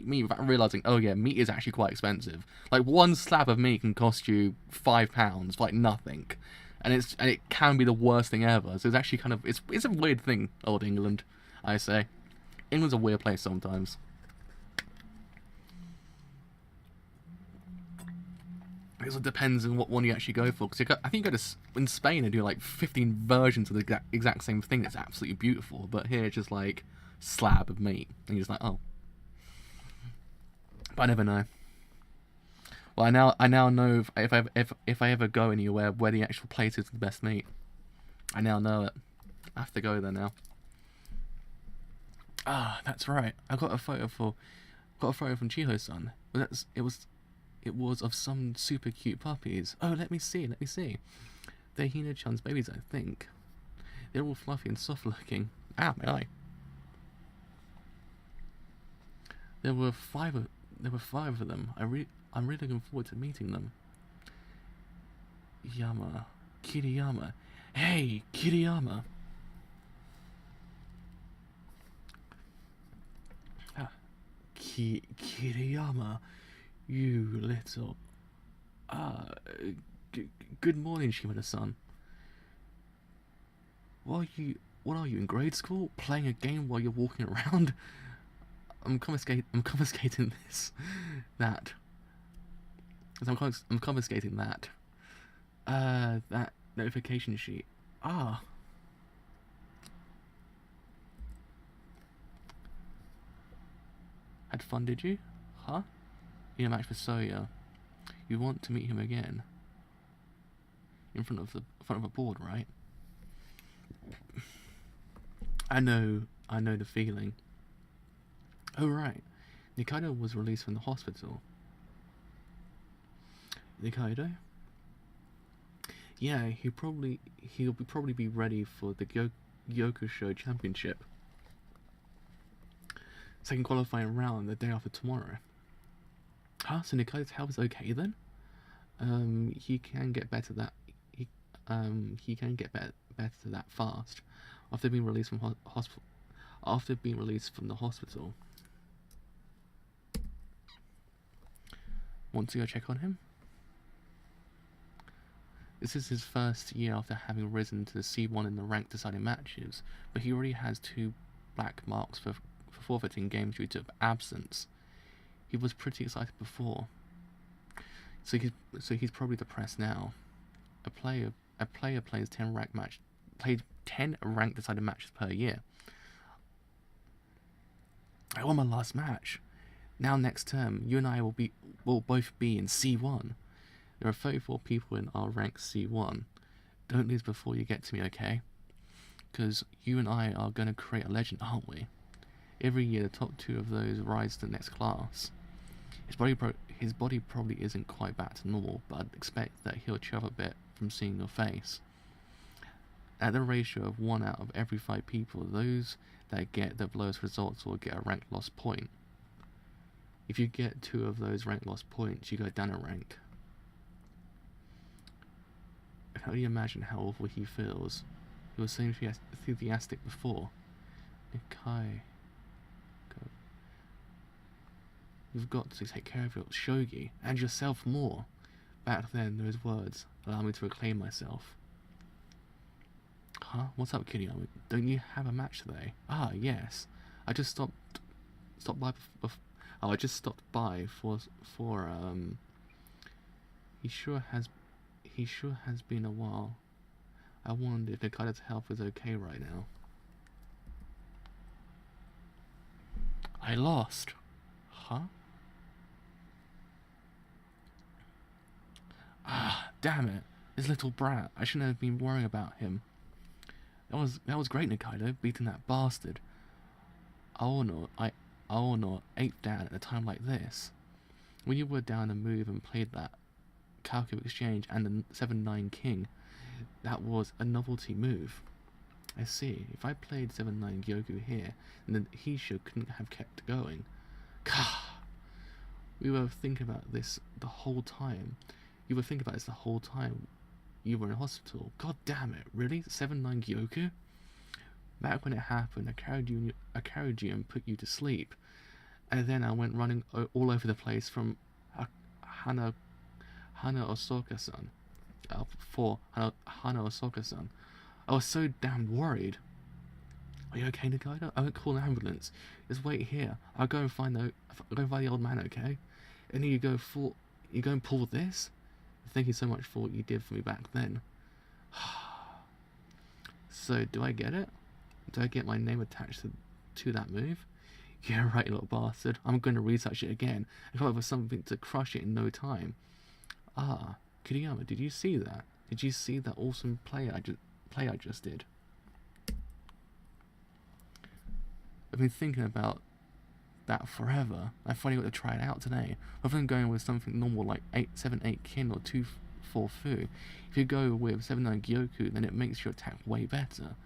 Speaker 1: without realizing, oh yeah, meat is actually quite expensive. Like one slab of meat can cost you £5 for like nothing, and it can be the worst thing ever. So it's actually kind of it's a weird thing, old England, I say. England's a weird place sometimes. I guess it depends on what one you actually go for. Because I think you go to in Spain and do like 15 versions of the exact same thing. That's absolutely beautiful. But here it's just like slab of meat, and you're just like, oh. But I never know. Well, I now know if I ever go anywhere where the actual place is the best meat. I now know it. I have to go there now. Ah, that's right. I got a photo from Chiho-san. It was of some super cute puppies. Oh, let me see. They're Hina-chan's babies, I think. They're all fluffy and soft looking. Ah, my eye. There were five of them. I'm really looking forward to meeting them. Kiriyama. Hey, Kiriyama. Kiriyama, you little... good morning, Shimada-san. What are you, in grade school? Playing a game while you're walking around? I'm confiscating that. I'm confiscating that. That notification sheet. Ah. Had fun, did you? Huh? In a match for Soya. You want to meet him again? In front of a board, right? I know the feeling. Oh right. Nikaido was released from the hospital. Nikaido? Yeah, he'll probably be ready for the Gyokusho Championship. Second qualifying round the day after tomorrow. Huh? So Nikaido's health is okay then? He can get better that he can get better that fast after being released from hospital. After being released from the hospital. Want to go check on him? This is his first year after having risen to the C1 in the rank deciding matches, but he already has 2 black marks for forfeiting games due to absence. He was pretty excited before, so he's probably depressed now. A player plays 10 rank decided matches per year. I won my last match. Now next term, you and I will both be in C1. There are 34 people in our rank C1. Don't lose before you get to me, okay? Because you and I are going to create a legend, aren't we? Every year, the top 2 of those rise to the next class. His body probably isn't quite back to normal, but I'd expect that he'll cheer up a bit from seeing your face. At the ratio of 1 out of every 5 people, those that get the lowest results will get a rank loss point. If you get 2 of those rank loss points, you go down a rank. I can only imagine how awful he feels. He was so enthusiastic before. Nikai. You've got to take care of your shogi and yourself more. Back then, those words allow me to reclaim myself. Huh? What's up, Kiriyama? Don't you have a match today? Ah, yes. I just stopped by. I just stopped by for. He sure has been a while. I wonder if Nikaido's health is okay right now. I lost. Huh? Ah, damn it. This little brat. I shouldn't have been worrying about him. That was great, Nikaido, beating that bastard. Aono ate down at a time like this. When you were down a move and played that Kalku exchange and the 7-9 king, that was a novelty move. I see. If I played 7-9 Gyoku here, then he couldn't have kept going. Gah! We were thinking about this the whole time. You were thinking about this the whole time you were in hospital. God damn it, really? 7-9 Gyoku? Back when it happened, I carried you and put you to sleep. And then I went running all over the place from Hana Osoka-san. For Hana Osoka-san. I was so damn worried. Are you okay, Nagaido? I won't call an ambulance. Just wait here. I'll go and find the old man, okay? And then you go and pull this? Thank you so much for what you did for me back then. So, do I get it? Do I get my name attached to that move? Yeah, right, you little bastard. I'm going to research it again and come up with something to crush it in no time. Ah, Kiriyama, did you see that? Did you see that awesome play I just did? I've been thinking about that forever. I finally got to try it out today. Rather than going with something normal like 7-8 kin or 2-4 fu, if you go with 7-9 Gyoku, then it makes your attack way better.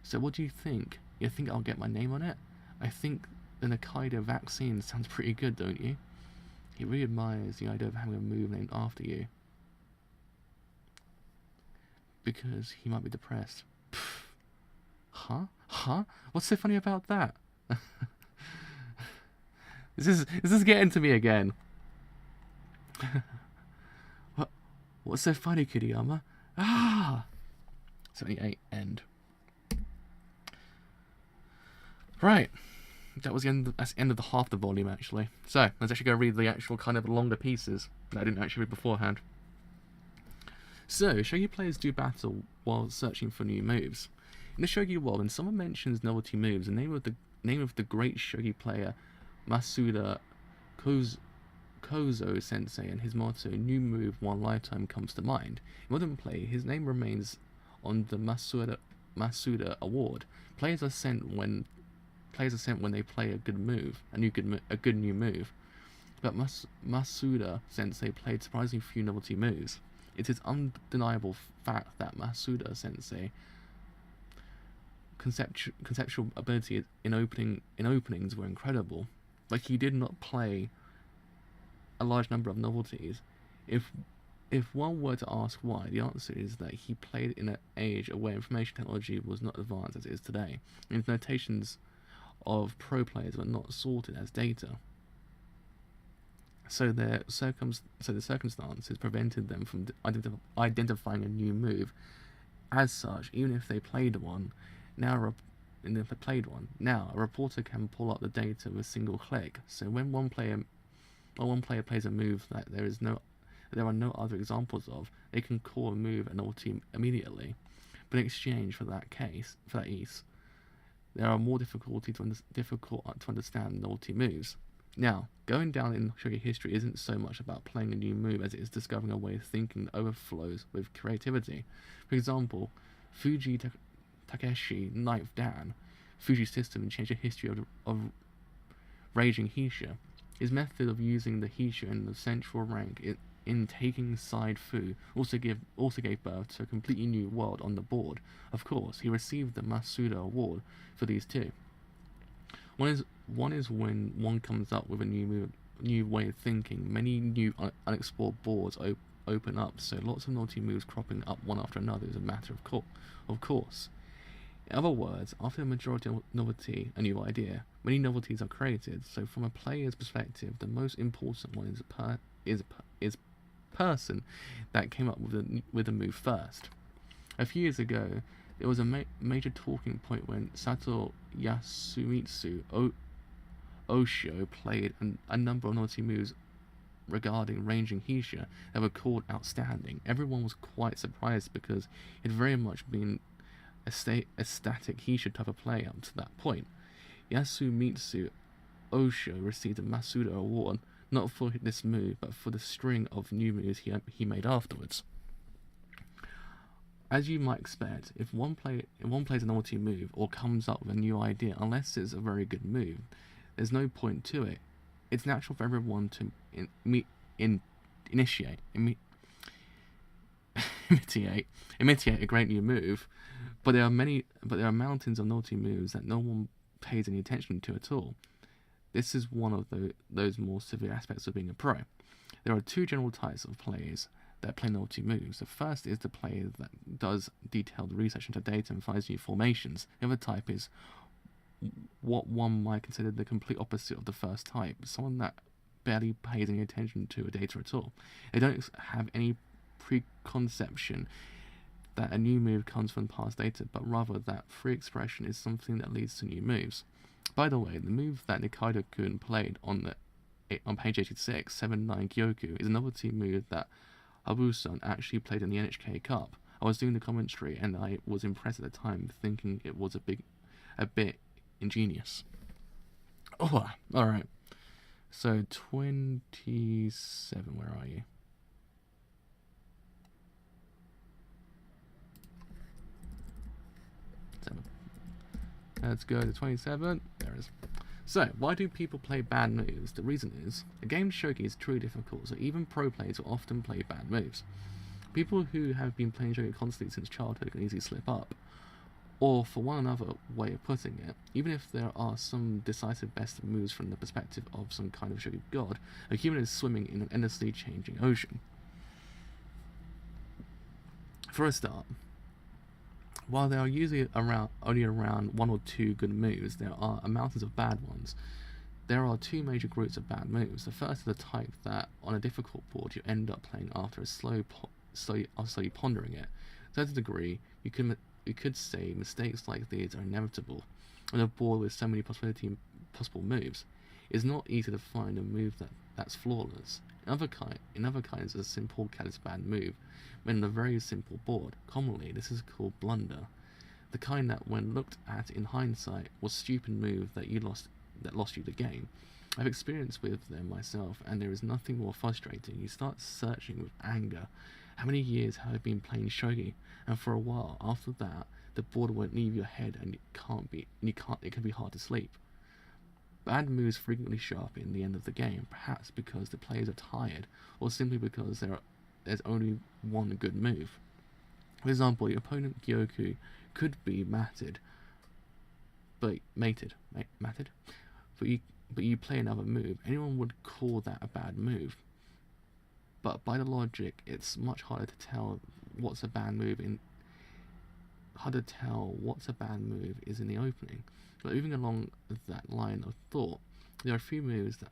Speaker 1: So what do you think? You think I'll get my name on it? I think the Nakaido vaccine sounds pretty good, don't you? He really admires the idea of having a move named after you. Because he might be depressed. Pfft. Huh? Huh? What's so funny about that? Is this getting to me again? What's so funny, Kiriyama? Ah! 78, end. Right. That was that's the end of half the volume, actually. So, let's actually go read the actual kind of longer pieces that I didn't actually read beforehand. So, shogi players do battle while searching for new moves. In the shogi world, when someone mentions novelty moves, the name of the great shogi player Masuda Kozo Sensei and his motto, "New move, one lifetime," comes to mind. In modern play, his name remains on the Masuda Award. Players are sent when they play a good move, a good new move. But Masuda Sensei played surprisingly few novelty moves. It is undeniable fact that Masuda Sensei conceptual ability in openings were incredible. Like, he did not play a large number of novelties. If one were to ask why, the answer is that he played in an age where information technology was not advanced as it is today, and the notations of pro players were not sorted as data. So the circumstances prevented them from identifying a new move. As such, even if they played one, now a reporter can pull up the data with a single click. So when one player plays a move that there are no other examples of, they can call a move a novelty immediately. But in exchange for that ease, there are more difficult to understand novelty moves. Now, going down in shogi history isn't so much about playing a new move as it is discovering a way of thinking that overflows with creativity. For example, Fuji Takeshi Ninth Dan, Fuji's system changed the history of raging Hisha. His method of using the Hisha in the central rank in taking side fu also gave birth to a completely new world on the board. Of course, he received the Masuda Award for these two. One is when one comes up with a new way of thinking. Many new unexplored boards open up, so lots of novelty moves cropping up one after another is a matter of course. In other words, after the majority of novelty, a new idea, many novelties are created. So from a player's perspective, the most important one is person that came up with the move first. A few years ago, there was a major talking point when Sato Yasumitsu Osho played a number of novelty moves regarding ranging Hisha that were called outstanding. Everyone was quite surprised because it had very much been a static Hisha type of play up to that point. Yasumitsu Osho received a Masuda Award not for this move, but for the string of new moves he made afterwards. As you might expect, if one plays a novelty move or comes up with a new idea, unless it's a very good move, there's no point to it. It's natural for everyone to imitate a great new move, but there are mountains of novelty moves that no one pays any attention to at all. This is one of those more severe aspects of being a pro. There are two general types of players: that play novelty moves. The first is the player that does detailed research into data and finds new formations. The other type is what one might consider the complete opposite of the first type, someone that barely pays any attention to data at all. They don't have any preconception that a new move comes from past data, but rather that free expression is something that leads to new moves. By the way, the move that Nikaido-kun played on page 86, 7-9 Gyoku, is a novelty move that Habusan actually played in the NHK Cup. I was doing the commentary and I was impressed at the time, thinking it was a bit ingenious. Oh, alright. So 27, where are you? Let's go to 27. There it is. So, why do people play bad moves? The reason is, the game shogi is truly difficult, so even pro players will often play bad moves. People who have been playing shogi constantly since childhood can easily slip up. Or, for one another way of putting it, even if there are some decisive best moves from the perspective of some kind of shogi god, a human is swimming in an endlessly changing ocean. For a start, while there are usually only around 1 or 2 good moves, there are mountains of bad ones. There are 2 major groups of bad moves. The first is the type that, on a difficult board, you end up playing after slowly pondering it. To a degree, you could say mistakes like these are inevitable. On a board with so many possible moves, it's not easy to find a move that's flawless. In other kinds, a simple cat is a bad move. When on a very simple board, commonly this is called blunder. The kind that, when looked at in hindsight, was a stupid move that lost you the game. I've experienced with them myself, and there is nothing more frustrating. You start searching with anger. How many years have I been playing shogi? And for a while after that, the board won't leave your head, and it can be hard to sleep. Bad moves frequently show up in the end of the game, perhaps because the players are tired, or simply because there's only one good move. For example, your opponent Gyoku could be mated, but you play another move. Anyone would call that a bad move. But by the logic, it's much harder to tell what's a bad move is in the opening. But moving along that line of thought, there are a few moves that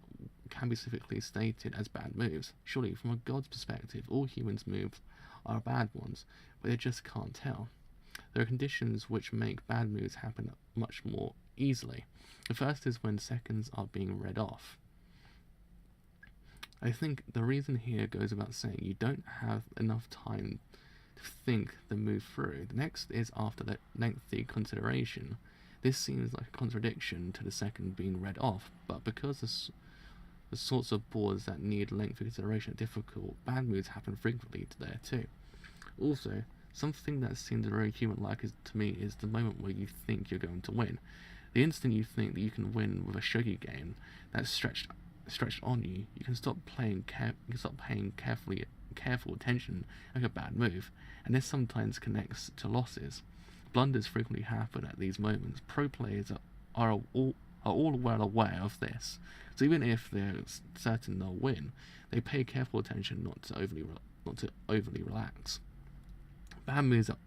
Speaker 1: can be specifically stated as bad moves. Surely, from a god's perspective, all humans' moves are bad ones, but they just can't tell. There are conditions which make bad moves happen much more easily. The first is when seconds are being read off. I think the reason here goes without saying. You don't have enough time to think the move through. The next is after the lengthy consideration. This seems like a contradiction to the second being read off, but because the sorts of boards that need lengthy consideration are difficult, bad moves happen frequently there too. Also, something that seems very human-like to me is the moment where you think you're going to win. The instant you think that you can win with a shogi game that's stretched on you, you can stop paying careful attention like a bad move, and this sometimes connects to losses. Blunders frequently happen at these moments. Pro players are all well aware of this, so even if they're certain they'll win, they pay careful attention not to overly relax. Bad moves are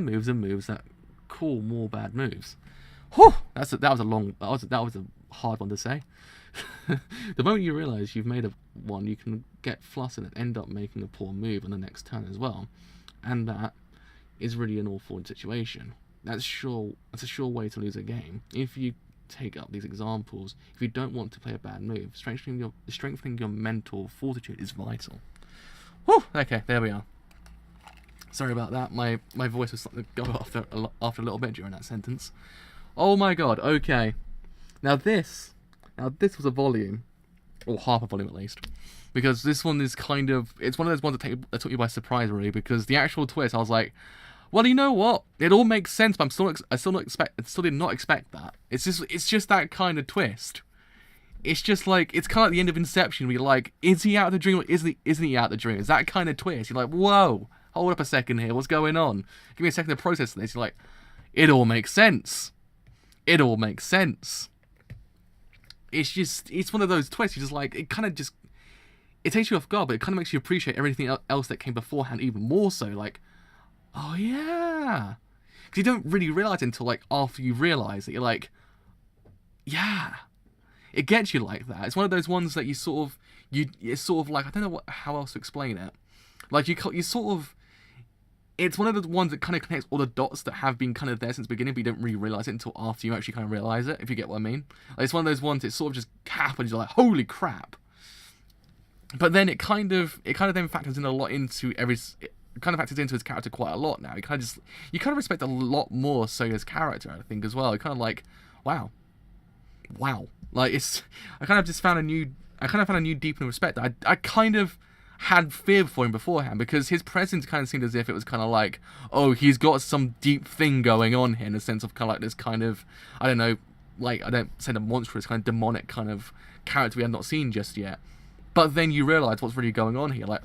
Speaker 1: moves that call more bad moves. Whew, that was a hard one to say. The moment you realise you've made one, you can get flustered and end up making a poor move on the next turn as well, and that is really an awful situation. That's a sure way to lose a game. If you take up these examples, if you don't want to play a bad move, strengthening your mental fortitude is vital. Whew, okay, there we are. Sorry about that. My voice was starting to go after a little bit during that sentence. Oh my god. Okay. Now this was a volume, or half a volume at least, because this one is it's one of those ones that took you by surprise really, because the actual twist, I was like, well, you know what? It all makes sense, but I still did not expect that. It's just that kind of twist. It's just like, it's kind of like the end of Inception, where you're like, is he out of the dream or isn't he out of the dream? It's that kind of twist. You're like, whoa, hold up a second here, what's going on? Give me a second to process this. You're like, it all makes sense. It all makes sense. It's one of those twists. You're just like, it it takes you off guard, but it kind of makes you appreciate everything else that came beforehand even more so. Like, oh yeah, because you don't really realize it until like after you realize it. You're like, yeah, it gets you like that. It's one of those ones that it's sort of like, I don't know how else to explain it. Like you sort of, it's one of the ones that kind of connects all the dots that have been kind of there since the beginning, but you don't really realize it until after you actually kind of realize it, if you get what I mean. Like, it's one of those ones that sort of just happens, you're like, holy crap. But then it kind of then factors in a lot into it kind of factors into his character quite a lot now. You kind of respect a lot more Soya's character, I think, as well. You're kind of like, wow. Like, I kind of found a new deepening respect. I kind of had fear for him beforehand, because his presence kind of seemed as if it was kind of like, oh, he's got some deep thing going on here, in the sense of kind of like this kind of, I don't know, like, I don't say the monstrous, kind of demonic kind of character we had not seen just yet. But then you realise what's really going on here, like,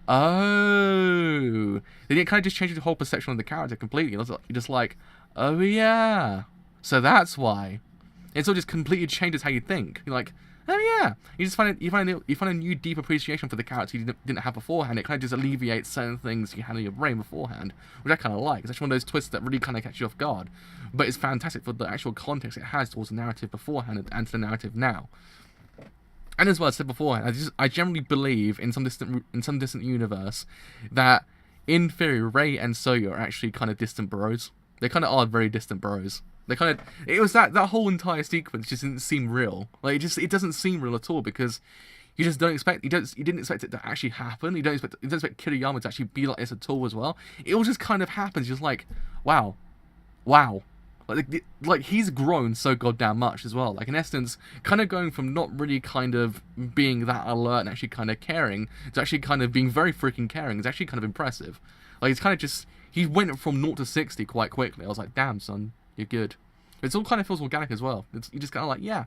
Speaker 1: oh, then it kind of just changes the whole perception of the character completely. You're just like, oh yeah, so that's why. It sort of just completely changes how you think. You're like, oh yeah, you find a new deep appreciation for the character you didn't have beforehand. It kind of just alleviates certain things you had in your brain beforehand, which I kind of like. It's actually one of those twists that really kind of catch you off guard, but it's fantastic for the actual context it has towards the narrative beforehand and to the narrative now. And as well, I said beforehand, I generally believe in some distant universe that, in theory, Rei and Soya are actually kind of distant bros. They kind of are very distant bros. It was that whole entire sequence just didn't seem real. Like, it doesn't seem real at all, because you just don't expect, you didn't expect it to actually happen. You don't expect Kiriyama to actually be like this at all as well. It all just kind of happens. Just like, wow. Like he's grown so goddamn much as well. Like, in essence, kind of going from not really kind of being that alert and actually kind of caring to actually kind of being very freaking caring is actually kind of impressive. Like, it's kind of just, he went from 0 to 60 quite quickly. I was like, damn, son, you're good. It all kind of feels organic as well. You just kind of like, yeah.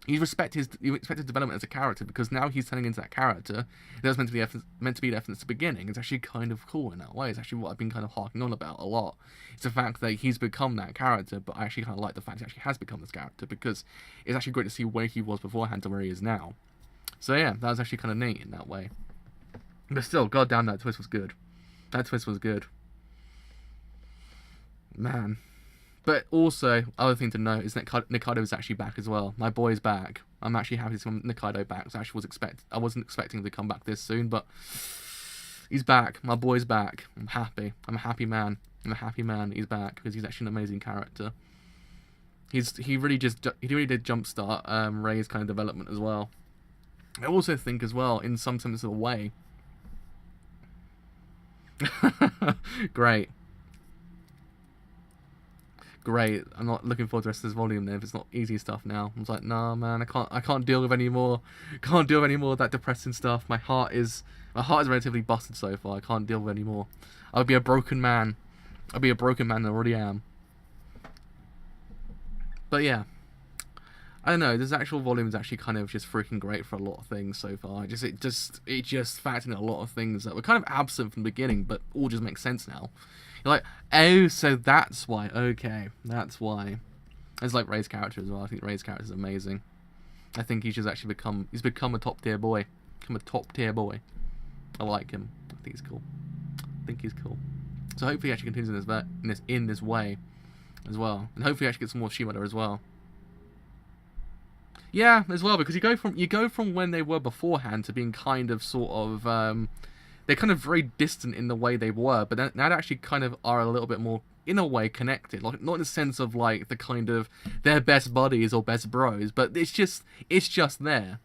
Speaker 1: You respect his development as a character, because now he's turning into that character that was meant to be there since the beginning. It's actually kind of cool in that way. It's actually what I've been kind of harking on about a lot. It's the fact that he's become that character, but I actually kind of like the fact he actually has become this character, because it's actually great to see where he was beforehand to where he is now. So yeah, that was actually kind of neat in that way. But still, goddamn, that twist was good. That twist was good. Man. But also, other thing to note is that Nikaido is actually back as well. My boy's back. I'm actually happy to see Nikaido back. So I wasn't expecting to come back this soon, but he's back. My boy's back. I'm happy. I'm a happy man. I'm a happy man. He's back, because he's actually an amazing character. He really did jumpstart Rei's kind of development as well. I also think as well, in some sense of a way. Great. I'm not looking forward to the rest of this volume then, if it's not easy stuff now. I was like, nah, man, I can't deal with any more. Can't deal with any more of that depressing stuff. My heart is relatively busted so far. I can't deal with any more. I'll be a broken man. I'll be a broken man. I already am. But yeah, I don't know. This actual volume is actually kind of just freaking great for a lot of things so far. It just factored in a lot of things that were kind of absent from the beginning, but all just make sense now. You're like, oh, so that's why. Okay, that's why. It's like Rei's character as well. I think Rei's character is amazing. I think he's become a top tier boy. I like him. I think he's cool. So hopefully he actually continues in this way as well, and hopefully he actually gets some more Shimada as well. Yeah, as well, because you go from when they were beforehand to being kind of sort of they're kind of very distant in the way they were, but now they actually kind of are a little bit more, in a way, connected. Like, not in the sense of like the kind of they're best buddies or best bros, but it's just there.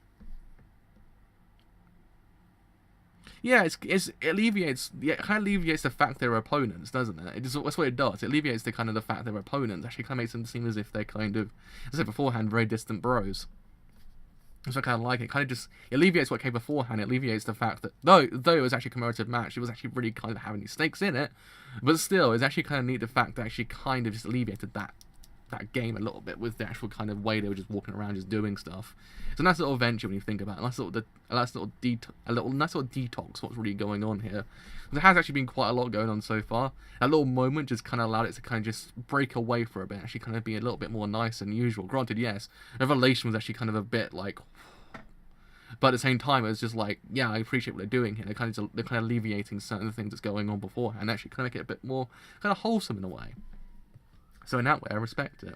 Speaker 1: Yeah, it alleviates the fact they're opponents, doesn't it? That's what it does. It alleviates the kind of the fact they're opponents. Actually, kind of makes them seem as if they're kind of, as I said beforehand, very distant bros. So I kind of like it. Kind of just alleviates what came beforehand. It alleviates the fact that though it was actually a commemorative match, it was actually really kind of having these stakes in it. But still, it's actually kind of neat the fact that actually kind of just alleviated that game a little bit with the actual kind of way they were just walking around, just doing stuff. It's a nice little adventure when you think about it. A nice little detox. What's really going on here? There has actually been quite a lot going on so far. A little moment just kind of allowed it to kind of just break away for a bit, actually kind of be a little bit more nice than usual. Granted, yes, Revelation was actually kind of a bit like But at the same time, it was just like, yeah, I appreciate what they're doing here. They're kind of alleviating certain things that's going on beforehand, and actually kind of make it a bit more kind of wholesome in a way. So in that way, I respect it.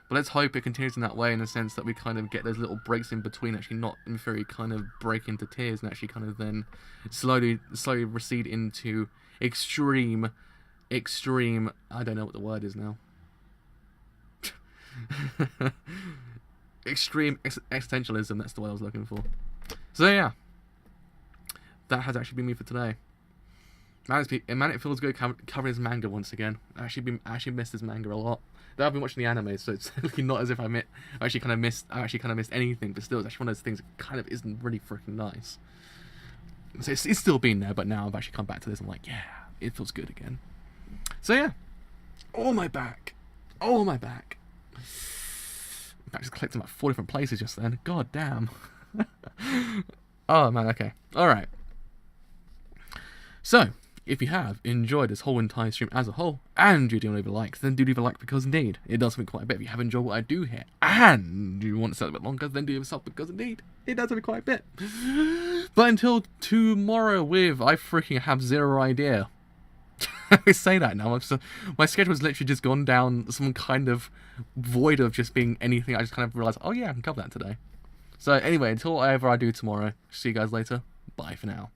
Speaker 1: But let's hope it continues in that way, in the sense that we kind of get those little breaks in between, actually not in theory kind of break into tears, and actually kind of then slowly recede into extreme, I don't know what the word is now. Extreme existentialism, that's the word I was looking for. So yeah, that has actually been me for today. Man, it feels good covering this manga once again. I actually missed this manga a lot. Though I've been watching the anime, so it's not as if I actually kind of missed anything. But still, it's actually one of those things that kind of isn't really freaking nice. So it's still been there, but now I've actually come back to this. I'm like, yeah, it feels good again. So yeah, my back. I just clicked in like 4 different places just then. God damn. Oh man, okay. Alright. So, if you have enjoyed this whole entire stream as a whole, and you do leave a like, then do leave a like, because indeed, it does me quite a bit. If you have enjoyed what I do here, and you want to stay a bit longer, then do yourself, because indeed, it does me quite a bit. But until tomorrow I freaking have zero idea. I say that now. My schedule's literally just gone down some kind of void of just being anything. I just kind of realised, oh yeah, I can cover that today. So anyway, until whatever I do tomorrow, see you guys later. Bye for now.